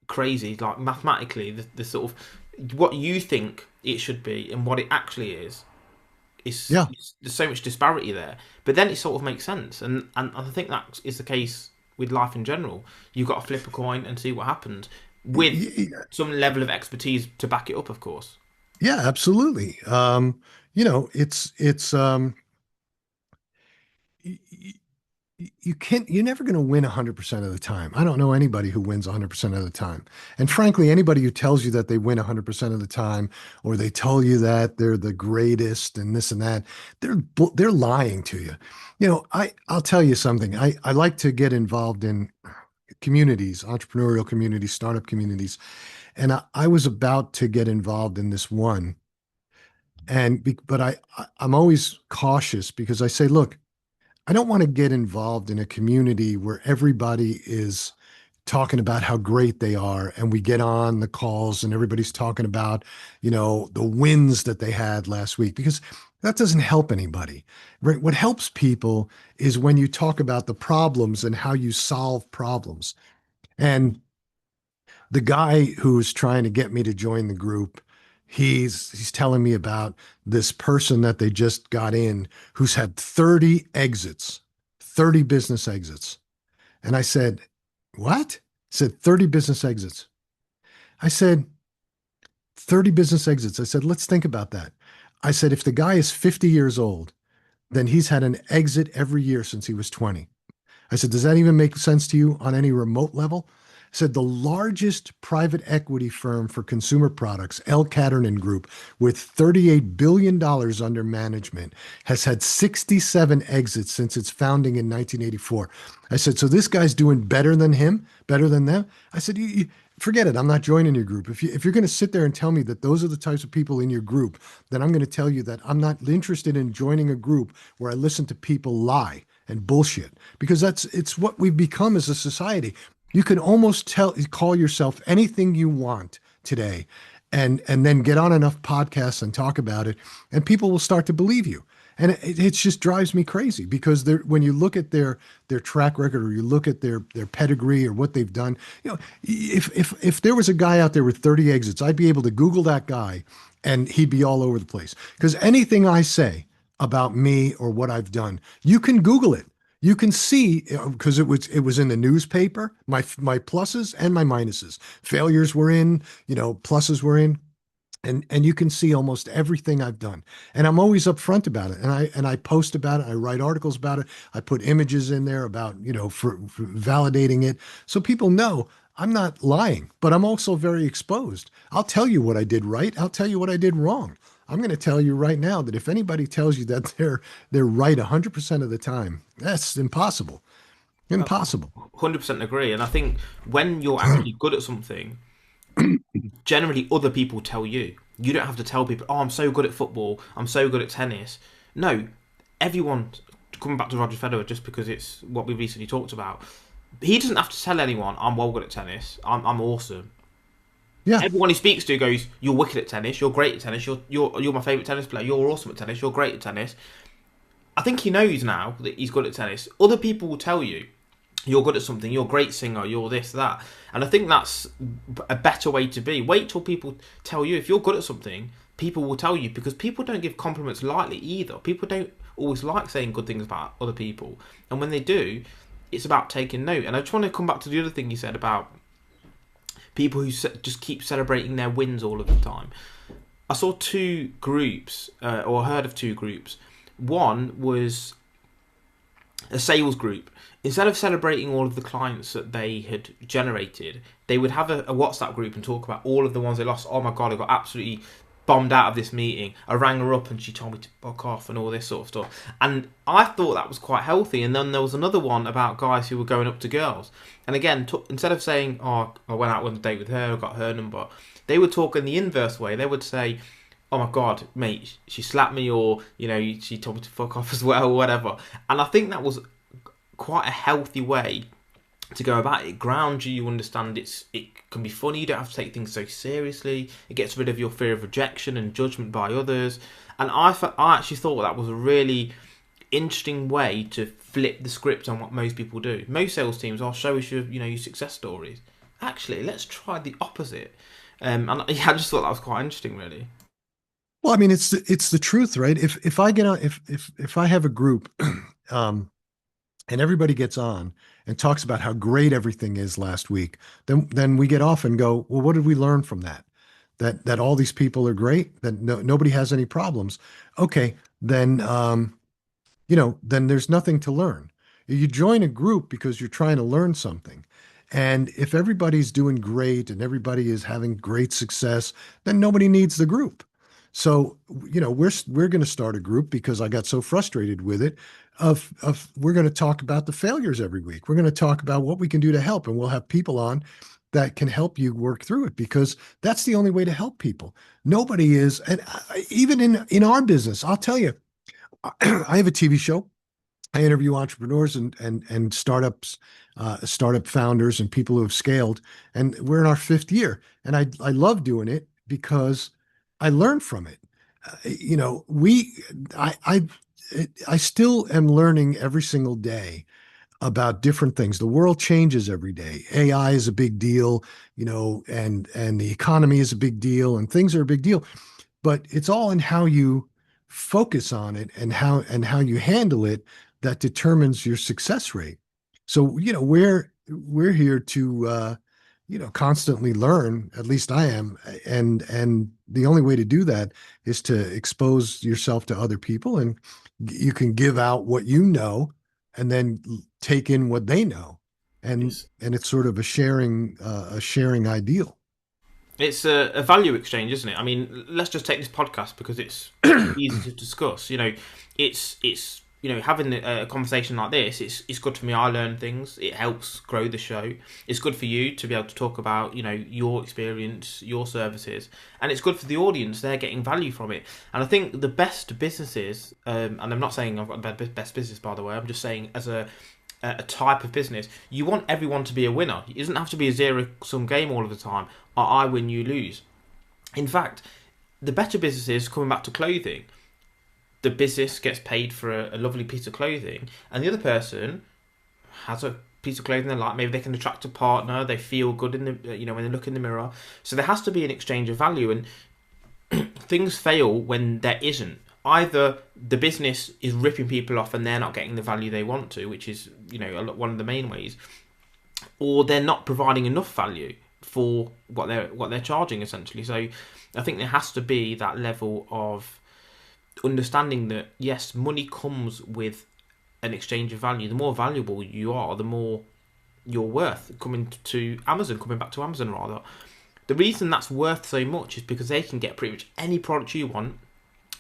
crazy. Like mathematically, the sort of what you think it should be and what it actually is Yeah. there's so much disparity there. But then it sort of makes sense, and I think that is the case with life in general. You've got to flip a coin and see what happens with some level of expertise to back it up, of course. Yeah, absolutely. It's y- y- you're never going to win 100% of the time. I don't know anybody who wins 100% of the time. And frankly, anybody who tells you that they win 100% of the time, or they tell you that they're the greatest and this and that, they're lying to you. I'll tell you something. I like to get involved in communities, entrepreneurial communities, startup communities. And I was about to get involved in this one. But I'm always cautious because I say, look, I don't want to get involved in a community where everybody is talking about how great they are, and we get on the calls and everybody's talking about, the wins that they had last week, because that doesn't help anybody. Right? What helps people is when you talk about the problems and how you solve problems. And the guy who's trying to get me to join the group, he's telling me about this person that they just got in who's had 30 exits, 30 business exits. And I said, "What?" He said 30 business exits. I said, 30 business exits. I said, "Let's think about that." I said, if the guy is 50 years old, then he's had an exit every year since he was 20. I said, "Does that even make sense to you on any remote level?" I said, "The largest private equity firm for consumer products, L. Catterton Group, with $38 billion under management, has had 67 exits since its founding in 1984. I said, "So this guy's doing better than him, better than them?" I said, forget it. I'm not joining your group. If you're going to sit there and tell me that those are the types of people in your group, then I'm going to tell you that I'm not interested in joining a group where I listen to people lie and bullshit, because it's what we've become as a society. You can almost call yourself anything you want today, and then get on enough podcasts and talk about it, and people will start to believe you. And it just drives me crazy, because when you look at their track record, or you look at their pedigree or what they've done, if there was a guy out there with 30 exits, I'd be able to Google that guy and he'd be all over the place. Because anything I say about me or what I've done, you can Google it. You can see because it was in the newspaper, my pluses and my minuses. Failures were in, pluses were in. And you can see almost everything I've done. And I'm always upfront about it. And I post about it. I write articles about it. I put images in there about, for validating it. So people know I'm not lying, but I'm also very exposed. I'll tell you what I did right. I'll tell you what I did wrong. I'm going to tell you right now that if anybody tells you that they're right 100% of the time, that's impossible. Impossible. 100% agree. And I think when you're actually good at something, generally other people tell you. You don't have to tell people, oh, I'm so good at football, I'm so good at tennis. No, everyone, coming back to Roger Federer, just because it's what we recently talked about, he doesn't have to tell anyone, I'm well good at tennis, I'm awesome. Yeah. Everyone he speaks to goes, you're wicked at tennis, you're great at tennis, you're my favourite tennis player, you're awesome at tennis, you're great at tennis. I think he knows now that he's good at tennis. Other people will tell you, you're good at something, you're a great singer, you're this, that. And I think that's a better way to be. Wait till people tell you. If you're good at something, people will tell you, because people don't give compliments lightly either. People don't always like saying good things about other people. And when they do, it's about taking note. And I just want to come back to the other thing you said about people who just keep celebrating their wins all of the time. I saw two groups, or heard of two groups. One was a sales group. Instead of celebrating all of the clients that they had generated, they would have a WhatsApp group and talk about all of the ones they lost. Oh my God, I got absolutely bombed out of this meeting. I rang her up and she told me to fuck off and all this sort of stuff. And I thought that was quite healthy. And then there was another one about guys who were going up to girls. And again, instead of saying, oh, I went out on a date with her, I got her number, they would talk in the inverse way. They would say, oh my God, mate, she slapped me, or, she told me to fuck off as well, or whatever. And I think that was quite a healthy way to go about it. It grounds you, you understand it can be funny, you don't have to take things so seriously, it gets rid of your fear of rejection and judgment by others. And I actually thought that was a really interesting way to flip the script on what most people do. Most sales teams, I'll show us your success stories. Actually, let's try the opposite. And yeah, I just thought that was quite interesting, really. Well, I mean, it's the truth, right? If I get on, if I have a group, and everybody gets on and talks about how great everything is last week, then we get off and go, well, what did we learn from that? That all these people are great, that nobody has any problems. Okay, then then there's nothing to learn. You join a group because you're trying to learn something. And if everybody's doing great and everybody is having great success, then nobody needs the group. So, we're going to start a group because I got so frustrated with it of we're going to talk about the failures every week. We're going to talk about what we can do to help, and we'll have people on that can help you work through it, because that's the only way to help people. Nobody is, and even in our business, I'll tell you, I have a TV show. I interview entrepreneurs and startups, startup founders, and people who have scaled. And we're in our fifth year, and I love doing it because I learned from it. I still am learning every single day about different things. The world changes every day. AI is a big deal, and the economy is a big deal, and things are a big deal. But it's all in how you focus on it and how you handle it that determines your success rate. So, we're here to constantly learn. At least I am, and the only way to do that is to expose yourself to other people, and you can give out what you know, and then take in what they know, and It's it's sort of a sharing ideal. It's a value exchange, isn't it? I mean, let's just take this podcast because it's easy to discuss. It's having a conversation like this. It's good for me. I learn things. It helps grow the show. It's good for you to be able to talk about your experience, your services, and it's good for the audience. They're getting value from it. And I think the best businesses, and I'm not saying I've got the best business, by the way. I'm just saying as a type of business, you want everyone to be a winner. It doesn't have to be a zero-sum game all of the time. I win, you lose. In fact, the better businesses, coming back to clothing, the business gets paid for a lovely piece of clothing, and the other person has a piece of clothing they like. Maybe they can attract a partner. They feel good in the when they look in the mirror. So there has to be an exchange of value, and things fail when there isn't. either the business is ripping people off and they're not getting the value they want to, which is one of the main ways, or they're not providing enough value for what they're charging essentially. So I think there has to be that level of understanding that yes, money comes with an exchange of value. The more valuable you are, the more you're worth. Coming back to Amazon rather. The reason that's worth so much is because they can get pretty much any product you want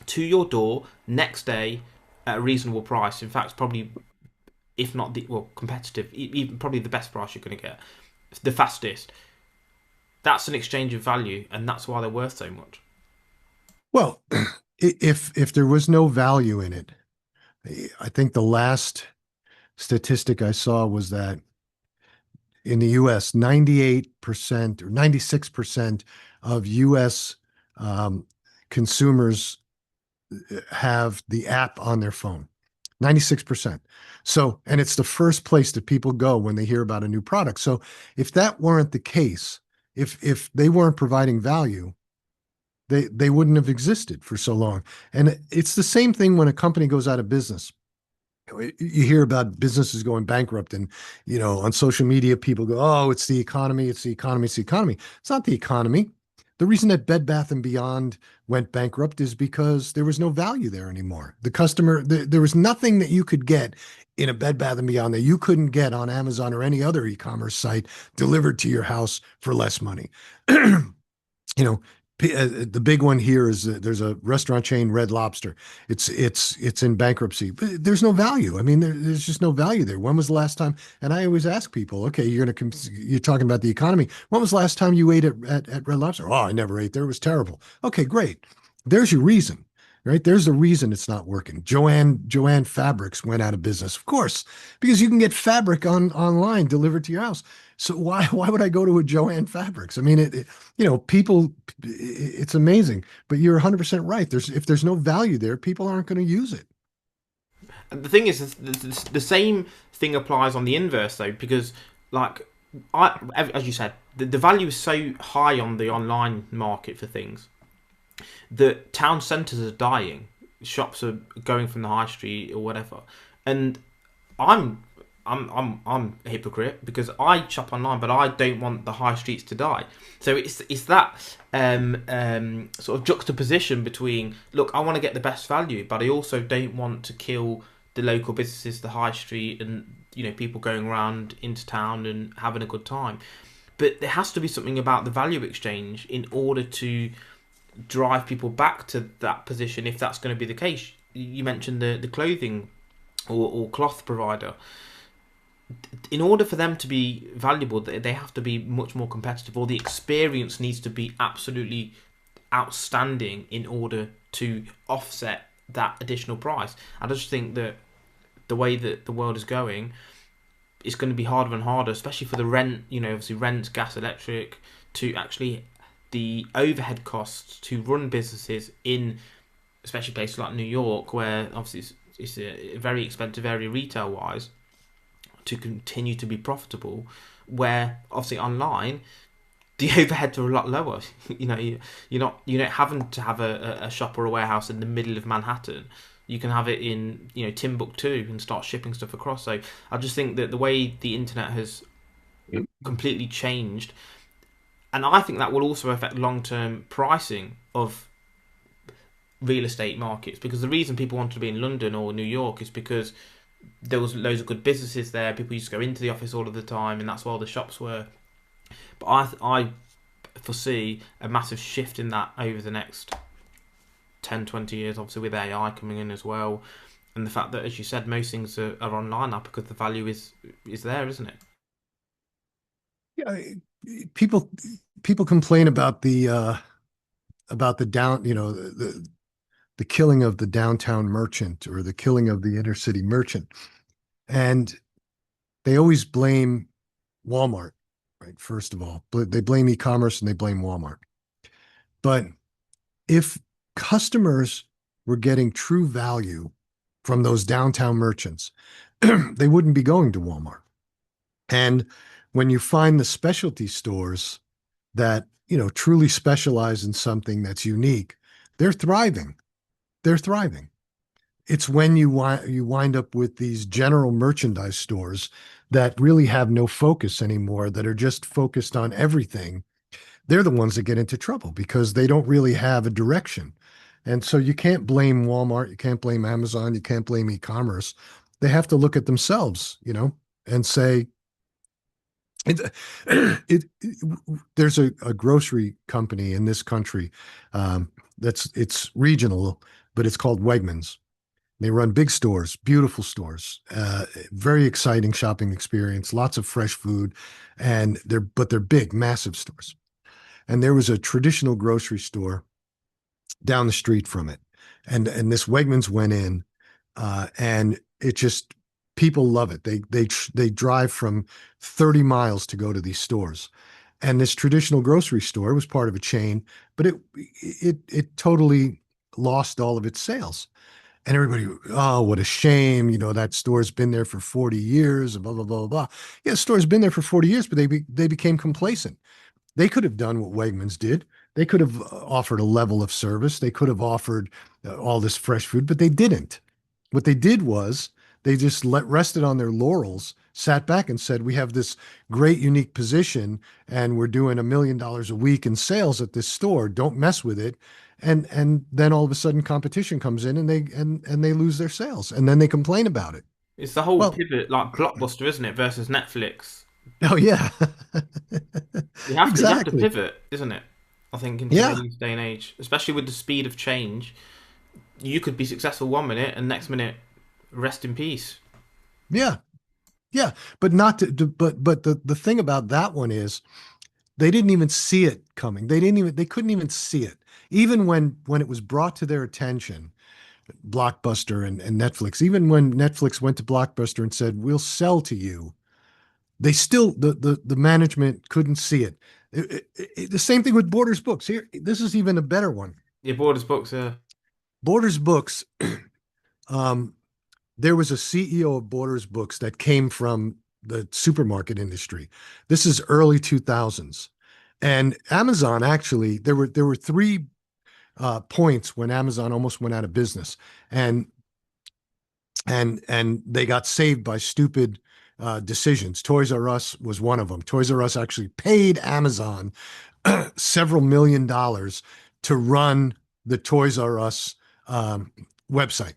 to your door next day at a reasonable price. In fact, probably, if not competitive, even probably the best price you're going to get, the fastest. That's an exchange of value, and that's why they're worth so much. Well, if there was no value in it, I think the last statistic I saw was that in the US, 98% or 96% of US consumers have the app on their phone. 96%. So, and it's the first place that people go when they hear about a new product. So, if that weren't the case, if they weren't providing value, they wouldn't have existed for so long. And it's the same thing when a company goes out of business. You hear about businesses going bankrupt, and on social media people go, oh, it's the economy, it's the economy, it's the economy. It's not the economy. The reason that Bed Bath and Beyond went bankrupt is because there was no value there anymore. There was nothing that you could get in a Bed Bath and Beyond that you couldn't get on Amazon or any other e-commerce site delivered to your house for less money. you know, the big one here is there's a restaurant chain, Red Lobster. It's in bankruptcy. But there's no value. I mean, there's just no value there. When was the last time? And I always ask people, okay, you're talking about the economy. When was the last time you ate at Red Lobster? Oh, I never ate there. It was terrible. Okay, great. There's your reason, right? There's the reason it's not working. Joanne Fabrics went out of business, of course, because you can get fabric online delivered to your house. So why would I go to a Joanne Fabrics? I mean, people, it's amazing. But you're 100% right. If there's no value there, people aren't going to use it. And the thing is, the same thing applies on the inverse though, because as you said, the value is so high on the online market for things that town centres are dying. Shops are going from the high street or whatever, and I'm a hypocrite because I shop online, but I don't want the high streets to die. So it's that sort of juxtaposition between, look, I want to get the best value, but I also don't want to kill the local businesses, the high street, and people going around into town and having a good time. But there has to be something about the value exchange in order to drive people back to that position, if that's going to be the case. You mentioned the clothing or cloth provider. In order for them to be valuable, they have to be much more competitive, or the experience needs to be absolutely outstanding in order to offset that additional price. I just think that the way that the world is going, it's going to be harder and harder, especially for the rent, obviously rent, gas, electric, to actually the overhead costs to run businesses in, especially places like New York, where obviously it's a very expensive area retail-wise, to continue to be profitable, where obviously online the overheads are a lot lower. You're not having to have a shop or a warehouse in the middle of Manhattan. You can have it in Timbuktu and start shipping stuff across. So I just think that the way the internet has completely changed, and I think that will also affect long-term pricing of real estate markets, because the reason people wanted to be in London or New York is because there was loads of good businesses there. People used to go into the office all of the time, and that's where all the shops were. But I foresee a massive shift in that over the next 10, 20 years, obviously with AI coming in as well. And the fact that, as you said, most things are online now because the value is there, isn't it? Yeah, people complain about the the killing of the downtown merchant or the killing of the inner city merchant. And they always blame Walmart, right? First of all, they blame e-commerce and they blame Walmart. But if customers were getting true value from those downtown merchants, they wouldn't be going to Walmart. And when you find the specialty stores that, truly specialize in something that's unique, they're thriving. they're thriving. It's when you wind up with these general merchandise stores that really have no focus anymore, that are just focused on everything. They're the ones that get into trouble because they don't really have a direction. And so you can't blame Walmart, you can't blame Amazon, you can't blame e-commerce. They have to look at themselves, and say, it, there's a grocery company in this country, it's regional, but it's called Wegmans. They run big stores, beautiful stores, very exciting shopping experience, lots of fresh food, and they're big, massive stores. And there was a traditional grocery store down the street from it, and this Wegmans went in, and it just people love it. They drive from 30 miles to go to these stores. And this traditional grocery store was part of a chain, but it totally lost all of its sales. And everybody, oh, what a shame. That store's been there for 40 years, blah, blah, blah, blah. Yeah, the store's been there for 40 years, but they became complacent. They could have done what Wegmans did. They could have offered a level of service. They could have offered all this fresh food, but they didn't. What they did was they just rested on their laurels, sat back and said, we have this great unique position and we're doing $1 million a week in sales at this store. Don't mess with it. And then all of a sudden competition comes in and they lose their sales and then they complain about it. It's the whole Well, pivot, like Blockbuster, isn't it, versus Netflix? oh yeah. You have to Exactly. pivot, isn't it? I think in Yeah. today's day and age, especially with the speed of change, you could be successful one minute and next minute, rest in peace. Yeah. Yeah. But not but the thing about that one is they didn't even see it coming. They couldn't even see it. Even when it was brought to their attention, Blockbuster and Netflix, even when Netflix went to Blockbuster and said, we'll sell to you, they still the management couldn't see it. The same thing with Borders Books. Here, this is even a better one. Your Borders books Borders Books, um, there was a CEO of Borders Books that came from the supermarket industry. This is early 2000s. And Amazon actually, there were three points when Amazon almost went out of business, and and they got saved by stupid decisions. Toys R Us was one of them. Toys R Us actually paid Amazon several $1 million to run the Toys R Us website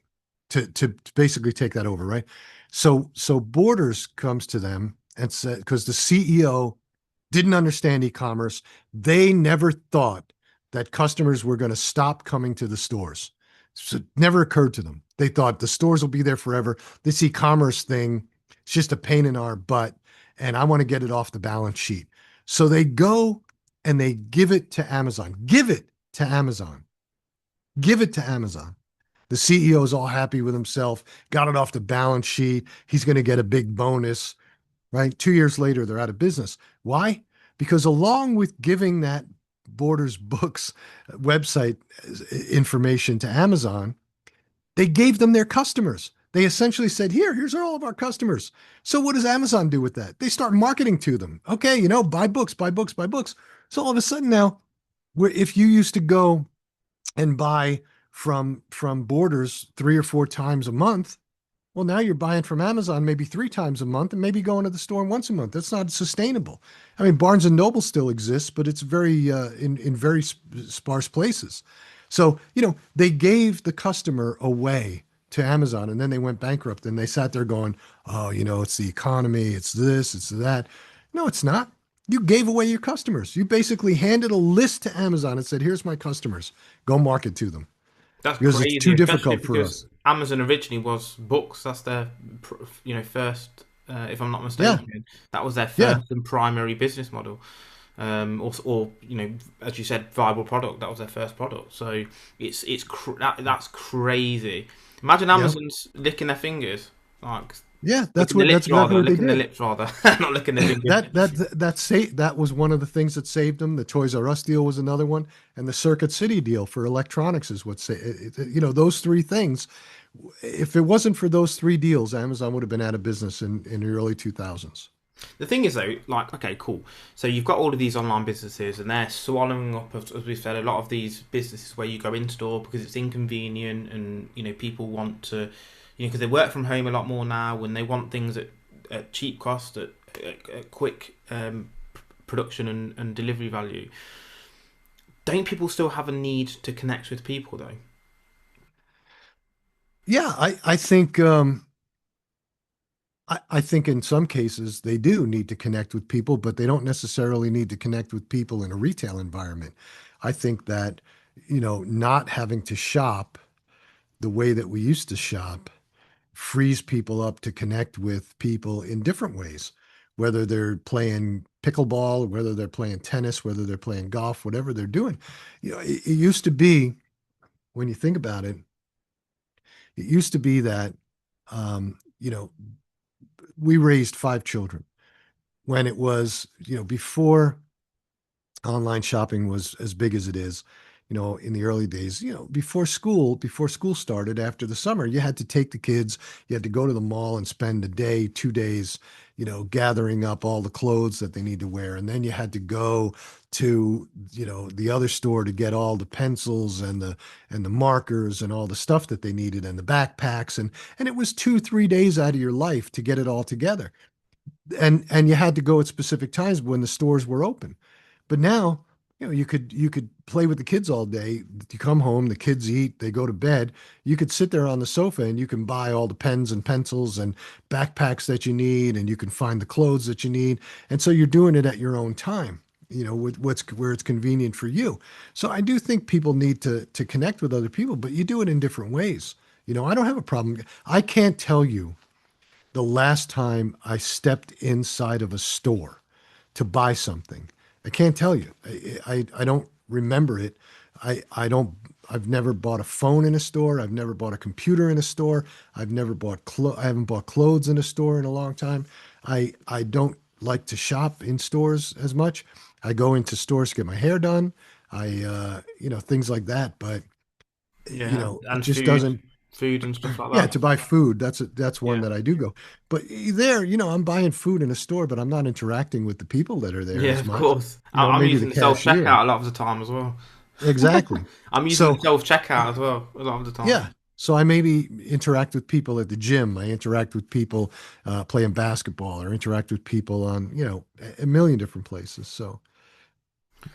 to basically take that over, right? So Borders comes to them and said, because the CEO didn't understand e-commerce, they never thought that customers were going to stop coming to the stores. So it never occurred to them. They thought the stores will be there forever. This e-commerce thing, it's just a pain in our butt, and I want to get it off the balance sheet. So they go and they give it to Amazon. Give it to Amazon. Give it to Amazon. The CEO is all happy with himself, got it off the balance sheet. He's going to get a big bonus, right? 2 years later, they're out of business. Why? Because along with giving that Borders Books website information to Amazon, they gave them their customers. They essentially said, here's all of our customers. So what does Amazon do with that? They start marketing to them. Okay, buy books, buy books, buy books. So all of a sudden now, if you used to go and buy from Borders 3 or 4 times a month, well, now you're buying from Amazon maybe 3 times a month and maybe going to the store once a month. That's not sustainable. I mean, Barnes and Noble still exists, but it's very in very sparse places. So, they gave the customer away to Amazon and then they went bankrupt and they sat there going, oh, it's the economy, it's this, it's that. No, it's not. You gave away your customers. You basically handed a list to Amazon and said, here's my customers. Go market to them that's because it's crazy, too especially difficult for because us. Amazon originally was books. That's their, first, if I'm not Yeah. mistaken, that was their Yeah. first and primary business model. Or as you said, viable product. That was their first product. So that's crazy. Imagine Yeah. Amazon's licking their fingers, like Yeah. licking their lips That's exactly rather, what they licking their did. lips rather, not licking their fingers. That was one of the things that saved them. The Toys R Us deal was another one, and the Circuit City deal for electronics is what those three things. If it wasn't for those three deals, Amazon would have been out of business in the early 2000s. The thing is, though, like, okay, cool. So you've got all of these online businesses, and they're swallowing up, as we said, a lot of these businesses where you go in store because it's inconvenient, and people want to, because they work from home a lot more now, and they want things at cheap cost, at quick production and delivery value. Don't people still have a need to connect with people, though? Yeah, I think I think in some cases they do need to connect with people, but they don't necessarily need to connect with people in a retail environment. I think that, not having to shop the way that we used to shop frees people up to connect with people in different ways, whether they're playing pickleball, whether they're playing tennis, whether they're playing golf, whatever they're doing. It used to be, when you think about it, it used to be that, we raised 5 children when it was, before online shopping was as big as it is, in the early days, before school started after the summer, you had to take the kids, you had to go to the mall and spend a day, 2 days, gathering up all the clothes that they need to wear. And then you had to go to, the other store to get all the pencils and the markers and all the stuff that they needed and the backpacks. And it was 2, 3 days out of your life to get it all together. And you had to go at specific times when the stores were open. But now, you could play with the kids all day. You come home, the kids eat, they go to bed. You could sit there on the sofa and you can buy all the pens and pencils and backpacks that you need, and you can find the clothes that you need. And so you're doing it at your own time, with where it's convenient for you. So I do think people need to connect with other people, but you do it in different ways. I don't have a problem. I can't tell you the last time I stepped inside of a store to buy something. I can't tell you. I don't remember it. I don't. I've never bought a phone in a store. I've never bought a computer in a store. I haven't bought clothes in a store in a long time. I don't like to shop in stores as much. I go into stores to get my hair done. Things like that. But Yeah, it and just food, doesn't. food and stuff like Yeah, that. to buy food. That's one Yeah. that I do go. But there, I'm buying food in a store, but I'm not interacting with the people that are there Yeah, as of much. course. I'm Maybe the using the self cashier. checkout a lot of the time as well. Exactly. I'm using the So, self checkout as well a lot of the time. yeah. So I maybe interact with people at the gym. I interact with people playing basketball, or interact with people on, a million different places. So,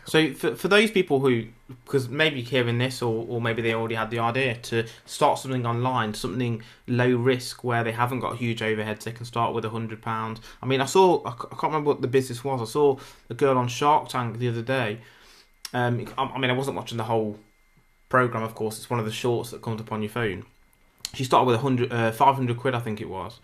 So for those people who, because maybe hearing this, or maybe they already had the idea to start something online, something low risk where they haven't got huge overheads, they can start with £100. I mean, I can't remember what the business was. I saw a girl on Shark Tank the other day. I mean, I wasn't watching the whole program, of course. It's one of the shorts that comes up on your phone. She started with 500 quid, I think it was,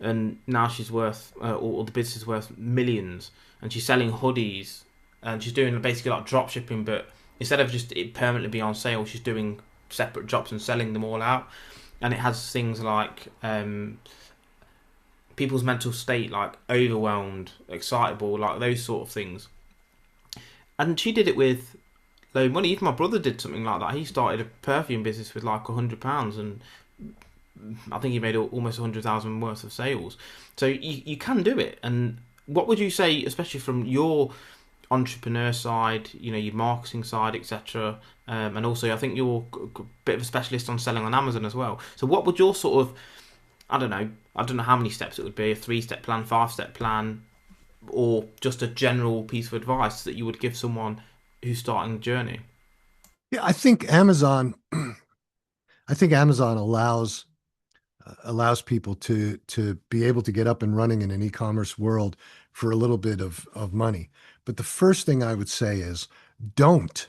and now she's worth, or the business is worth millions, and she's selling hoodies, and she's doing basically like drop shipping, but instead of just it permanently be on sale, she's doing separate drops and selling them all out, and it has things like people's mental state, like overwhelmed, excitable, like those sort of things, and she did it with low money. Even my brother did something like that. He started a perfume business with like £100, and I think he made almost 100,000 worth of sales. So you can do it. And what would you say, especially from your entrepreneur side, your marketing side, etc., and also I think you're a bit of a specialist on selling on Amazon as well. So what would your sort of, I don't know how many steps it would be, a 3-step plan, 5-step plan, or just a general piece of advice that you would give someone who's starting the journey? yeah, I think Amazon allows people to be able to get up and running in an e-commerce world for a little bit of money. But the first thing I would say is don't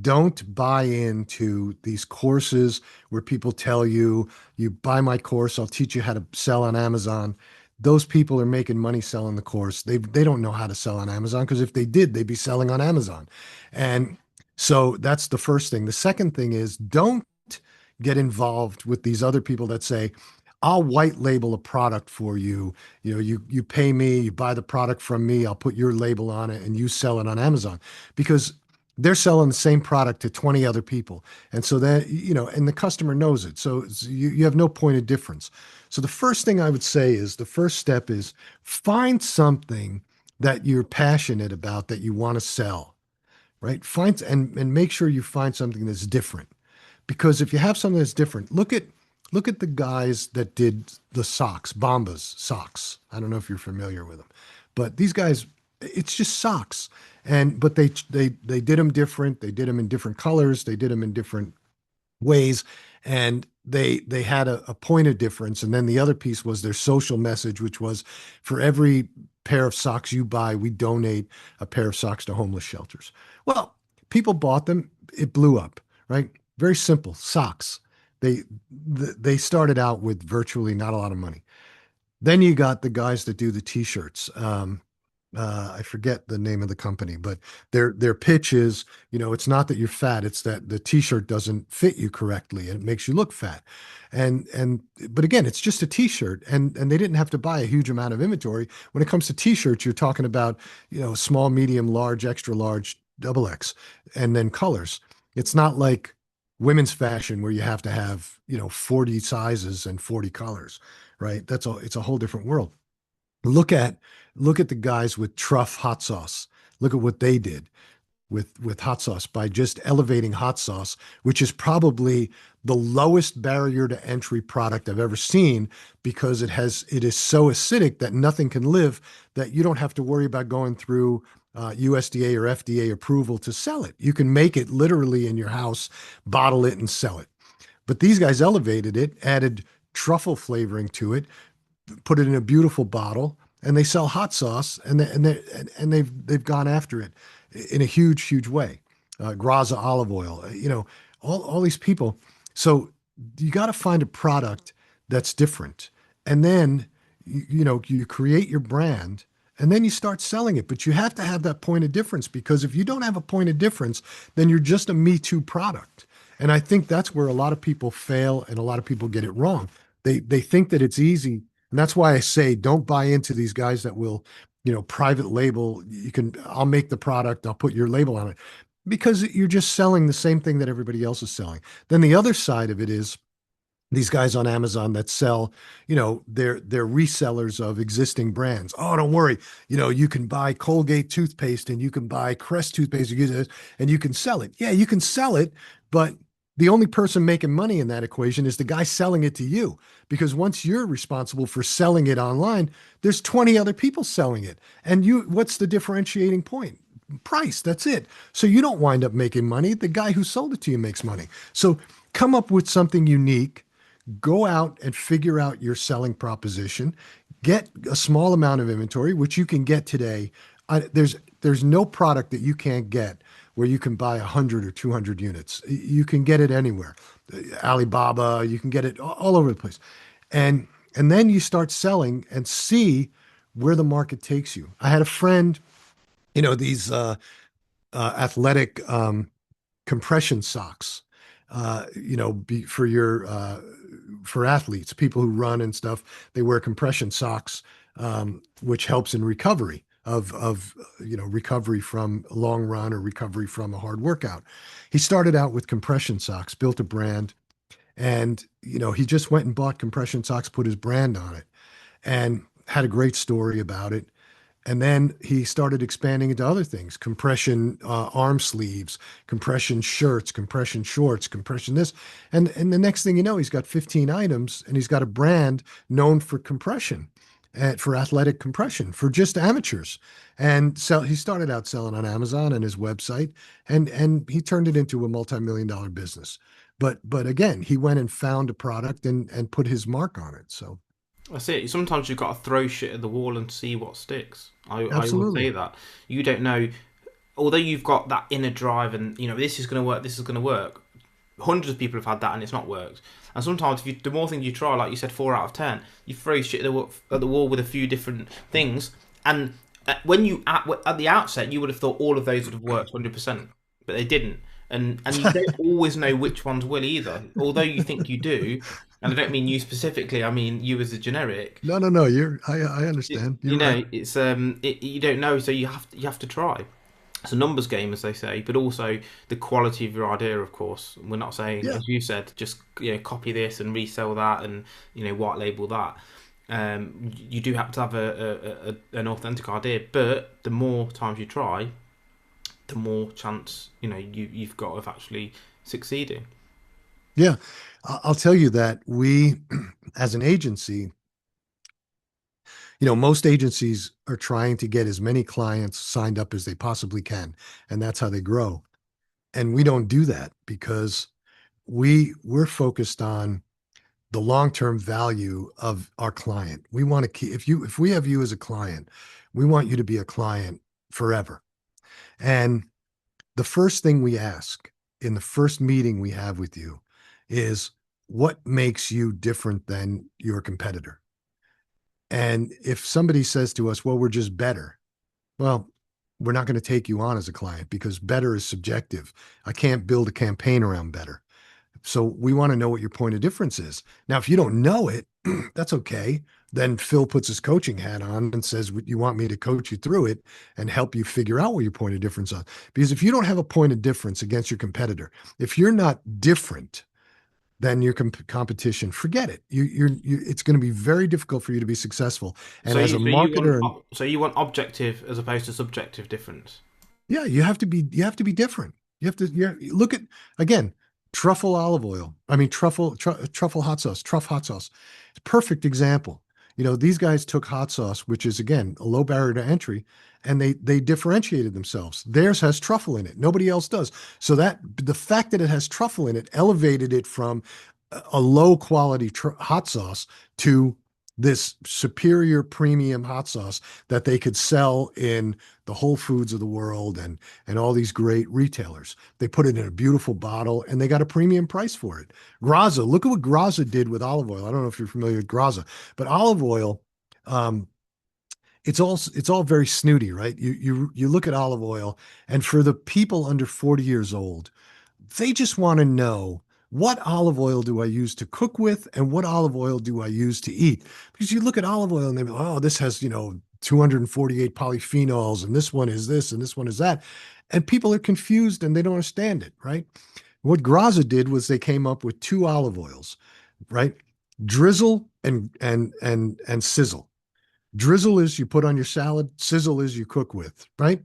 don't buy into these courses where people tell you, you buy my course, I'll teach you how to sell on Amazon. Those people are making money selling the course. They don't know how to sell on Amazon, because if they did, they'd be selling on Amazon. And so that's the first thing. The second thing is, don't get involved with these other people that say, I'll white label a product for you. You pay me, you buy the product from me, I'll put your label on it and you sell it on Amazon, because they're selling the same product to 20 other people. And so that, and the customer knows it. So you have no point of difference. So the first thing I would say is the first step is find something that you're passionate about that you want to sell, right? Find and make sure you find something that's different. Because if you have something that's different, look at the guys that did the socks, Bombas socks. I don't know if you're familiar with them, but these guys, it's just socks. And but they did them different. They did them in different colors. They did them in different ways, and they had a point of difference. And then the other piece was their social message, which was for every pair of socks you buy, we donate a pair of socks to homeless shelters. Well, people bought them. It blew up, right? Very simple socks. They they started out with virtually not a lot of money. Then you got the guys that do the t-shirts. I forget the name of the company, but their pitch is, it's not that you're fat, it's that the t-shirt doesn't fit you correctly and it makes you look fat. And but again, it's just a t-shirt, and they didn't have to buy a huge amount of inventory. When it comes to t-shirts, you're talking about, small, medium, large, extra large, double X, and then colors. It's not like women's fashion where you have to have, 40 sizes and 40 colors, right? It's a whole different world. Look at look at the guys with Truff hot sauce. Look at what they did with hot sauce by just elevating hot sauce, which is probably the lowest barrier to entry product I've ever seen, because it is so acidic that nothing can live, that you don't have to worry about going through USDA or FDA approval to sell it. You can make it literally in your house, bottle it, and sell it. But these guys elevated it, added truffle flavoring to it, put it in a beautiful bottle, and they sell hot sauce, and they've gone after it in a huge way. Graza olive oil, all these people. So you got to find a product that's different, and then you create your brand, and then you start selling it. But you have to have that point of difference, because if you don't have a point of difference, then you're just a Me Too product. And I think that's where a lot of people fail and a lot of people get it wrong. They think that it's easy, and that's why I say don't buy into these guys that will, private label. I'll make the product, I'll put your label on it, because you're just selling the same thing that everybody else is selling. Then the other side of it is these guys on Amazon that sell, they're resellers of existing brands. Oh, don't worry. You can buy Colgate toothpaste and you can buy Crest toothpaste and you can sell it. Yeah, you can sell it, but the only person making money in that equation is the guy selling it to you. Because once you're responsible for selling it online, there's 20 other people selling it. And what's the differentiating point? Price, that's it. So you don't wind up making money. The guy who sold it to you makes money. So come up with something unique. Go out and figure out your selling proposition. Get a small amount of inventory, which you can get today. There's no product that you can't get where you can buy 100 or 200 units. You can get it anywhere. Alibaba, you can get it all over the place. And then you start selling and see where the market takes you. I had a friend, these athletic compression socks, for athletes, people who run and stuff. They wear compression socks, which helps in recovery of recovery from a long run or recovery from a hard workout. He started out with compression socks, built a brand, and he just went and bought compression socks, put his brand on it, and had a great story about it. And then he started expanding into other things: compression arm sleeves, compression shirts, compression shorts, compression this. And the next thing you know, he's got 15 items, and he's got a brand known for compression, for athletic compression, for just amateurs. And so he started out selling on Amazon and his website, and he turned it into a multi-million-dollar business. But again, he went and found a product and put his mark on it. So That's it. Sometimes you've got to throw shit at the wall and see what sticks. I will say absolutely. that. You don't know, although you've got that inner drive and, this is going to work, this is going to work. Hundreds of people have had that and it's not worked. And sometimes the more things you try, like you said, 4 out of 10, you throw shit at the wall with a few different things. And when at the outset, you would have thought all of those would have worked 100%, but they didn't. And you don't always know which ones will either. Although you think you do, and I don't mean you specifically, I mean you as a generic. No. I understand. You're right. It's you don't know, so you have to try. it's a numbers game, as they say, but also the quality of your idea. Of course, we're not saying, Yeah. as you said, just copy this and resell that and white label that. You do have to have an authentic idea, but the more times you try, the more chance you've got of actually succeeding. Yeah. I'll tell you that we, as an agency, most agencies are trying to get as many clients signed up as they possibly can, and that's how they grow. And we don't do that because we're focused on the long-term value of our client. We want to keep if we have you as a client, we want you to be a client forever. And the first thing we ask in the first meeting we have with you is what makes you different than your competitor? And if somebody says to us, well, we're just better, well, we're not going to take you on as a client because better is subjective. I can't build a campaign around better. So we want to know what your point of difference is. Now, if you don't know it, that's okay. Then Phil puts his coaching hat on and says, you want me to coach you through it and help you figure out what your point of difference is. Because if you don't have a point of difference against your competitor, if you're not different than your competition, forget it. It's going to be very difficult for you to be successful. And So as a you so you want marketer, so you want objective as opposed to subjective difference. yeah, you have to be different. You look at again, truffle olive oil. I mean truffle hot sauce, truff hot sauce. It's a perfect example. These guys took hot sauce, which is again a low barrier to entry, and they differentiated themselves. Theirs has truffle in it. Nobody else does. So that the fact that it has truffle in it elevated it from a low quality hot sauce to this superior premium hot sauce that they could sell in the Whole Foods of the world and all these great retailers. They put it in a beautiful bottle and they got a premium price for it. Graza, look at what Graza did with olive oil. I don't know if you're familiar with Graza, but olive oil, um, it's all very snooty, right? You look at olive oil, and for the people under 40 years old, they just want to know what olive oil do I use to cook with and what olive oil do I use to eat? Because you look at olive oil and they go, oh, this has, 248 polyphenols and this one is this and this one is that. And people are confused and they don't understand it, right? What Graza did was they came up with two olive oils, right? Drizzle and sizzle. Drizzle is you put on your salad, sizzle is you cook with, right?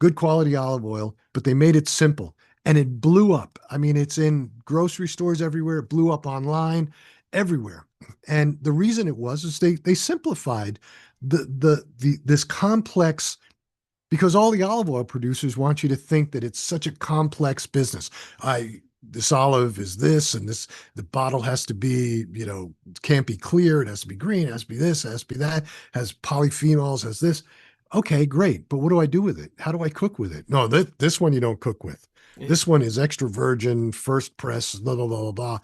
Good quality olive oil, but they made it simple and it blew up. I mean, it's in grocery stores everywhere, it blew up online, everywhere. And the reason it was is they simplified this complex because all the olive oil producers want you to think that it's such a complex business. This olive is this, and the bottle has to be, can't be clear. It has to be green. It has to be this. It has to be that. Has polyphenols. Has this. Okay, great. But what do I do with it? How do I cook with it? No, this one you don't cook with. Yeah. This one is extra virgin, first press, blah blah blah blah blah.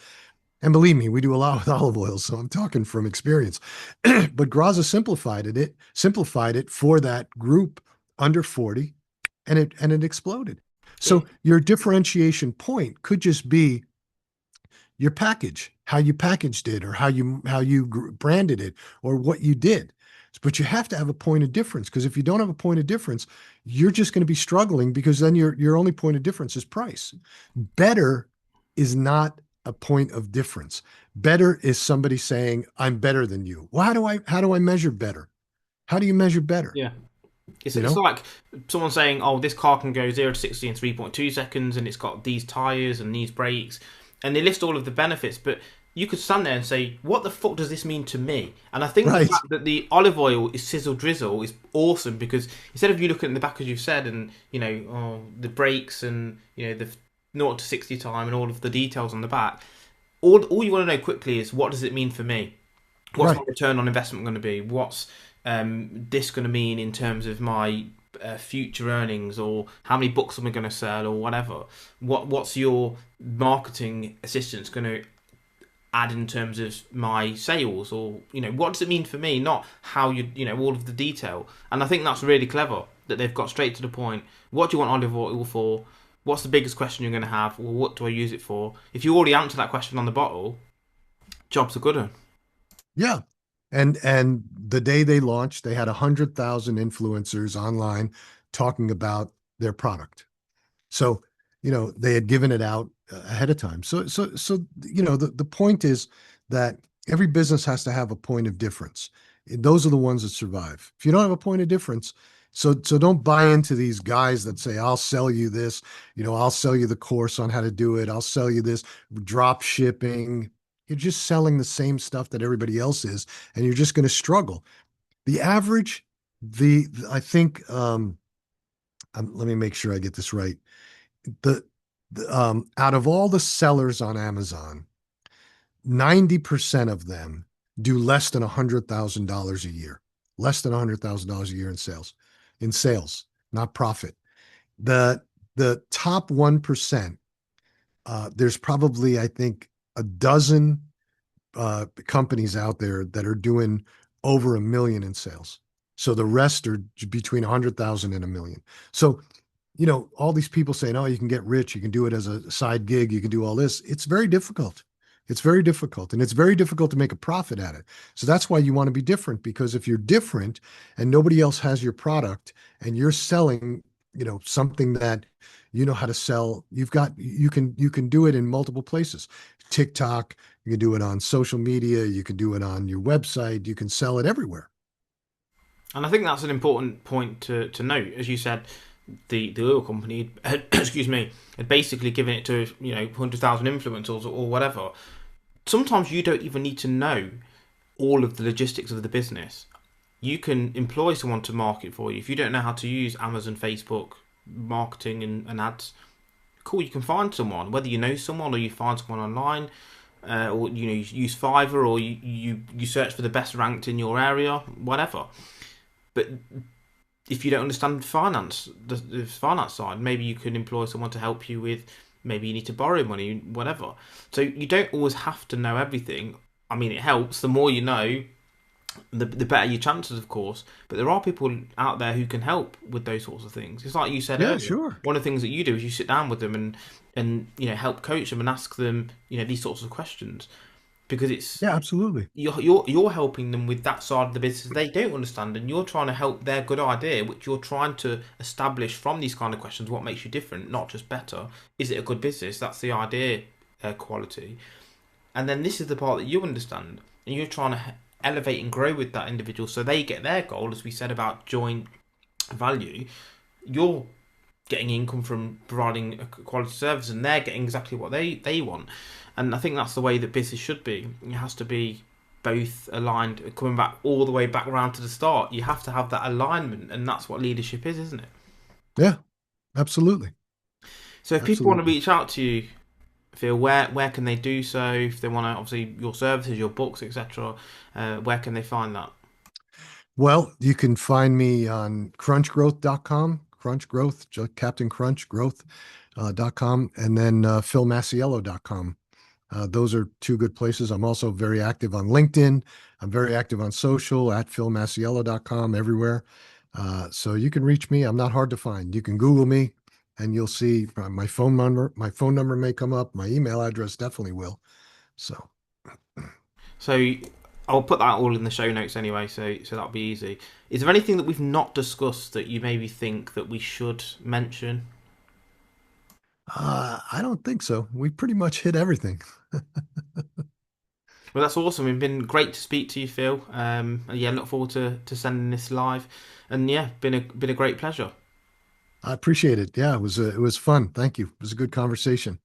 And believe me, we do a lot with olive oil, so I'm talking from experience. But Graza simplified it for that group under 40, and it exploded. Yeah. So your differentiation point could just be your package, how you packaged it, or how you branded it, or what you did. But you have to have a point of difference because if you don't have a point of difference, you're just going to be struggling because then your only point of difference is price. Better is not a point of difference. Better is somebody saying, I'm better than you. Well, how do I measure better? How do you measure better? Yeah. It's, You it's know? like someone saying, "Oh, this car can go 0 to 60 in 3.2 seconds, and it's got these tires and these brakes," and they list all of the benefits. But you could stand there and say, "What the fuck does this mean to me?" And I think the Right. fact that the olive oil is sizzle drizzle is awesome because instead of you looking at the back as you've said, and the brakes and the 0 to 60 time and all of the details on the back, all you want to know quickly is what does it mean for me? What's my Right. return on investment going to be? What's this going to mean in terms of my future earnings, or how many books am I going to sell, or whatever? What's your marketing assistance going to add in terms of my sales, or what does it mean for me? Not how all of the detail. And I think that's really clever that they've got straight to the point. What do you want olive oil for? What's the biggest question you're going to have? Well, what do I use it for? If you already answer that question on the bottle, job's a good one. Yeah. And the day they launched, they had 100,000 influencers online talking about their product. So, they had given it out ahead of time. So, the point is that every business has to have a point of difference. Those are the ones that survive. If you don't have a point of difference, so don't buy into these guys that say, I'll sell you this, I'll sell you the course on how to do it. I'll sell you this drop shipping. You're just selling the same stuff that everybody else is, and you're just going to struggle. The average, I think, let me make sure I get this right. The, Out of all the sellers on Amazon, 90% of them do less than $100,000 a year, less than $100,000 a year in sales, not profit. The top 1%, there's probably, I think, a dozen companies out there that are doing over 1 million in sales. So the rest are between 100,000 and 1 million. So, all these people saying, oh, you can get rich, you can do it as a side gig, you can do all this. It's very difficult. It's very difficult. And it's very difficult to make a profit at it. So that's why you want to be different, because if you're different and nobody else has your product and you're selling, something that you know how to sell, you can do it in multiple places. TikTok, you can do it on social media, you can do it on your website, you can sell it everywhere. And I think that's an important point to note. As you said, the oil company, excuse me, had basically given it to 100,000 influencers or whatever. Sometimes you don't even need to know all of the logistics of the business. You can employ someone to market for you. If you don't know how to use Amazon, Facebook, marketing and ads, cool, you can find someone. Whether you know someone or you find someone online, or you use Fiverr, or you search for the best ranked in your area, whatever. But if you don't understand finance, the finance side, maybe you can employ someone to help you with. Maybe you need to borrow money, whatever. So you don't always have to know everything. I mean, it helps. The more you know, the better your chances, of course. But there are people out there who can help with those sorts of things. It's like you said Yeah, earlier. sure. One of the things that you do is you sit down with them and help coach them and ask them these sorts of questions, because it's Yeah, absolutely. you're helping them with that side of the business they don't understand, and you're trying to help their good idea, which you're trying to establish from these kind of questions. What makes you different, not just better? Is it a good business? That's the idea quality. And then this is the part that you understand, and you're trying to elevate and grow with that individual so they get their goal, as we said about joint value. You're getting income from providing a quality service, and they're getting exactly what they want. And I think that's the way that business should be. It has to be both aligned, coming back all the way back around to the start. You have to have that alignment, and that's what leadership is, isn't it? Yeah, absolutely. So if people want to Absolutely. reach out to you, Phil, where can they do so? If they want to, obviously, your services, your books, etc., where can they find that? Well, you can find me on crunchgrowth.com, Crunch Growth, Captain Crunch Growth, .com, and then philmasiello.com. Those are two good places. I'm also very active on LinkedIn. I'm very active on social at philmasiello.com, everywhere. So you can reach me. I'm not hard to find. You can Google me and you'll see my phone number. My phone number may come up. My email address definitely will. So, So I'll put that all in the show notes anyway, so that'll be easy. Is there anything that we've not discussed that you maybe think that we should mention? I don't think so. We pretty much hit everything. Well, that's awesome. It's been great to speak to you, Phil. And yeah, look forward to sending this live. And yeah, been a great pleasure. I appreciate it. Yeah, it was fun. Thank you. It was a good conversation.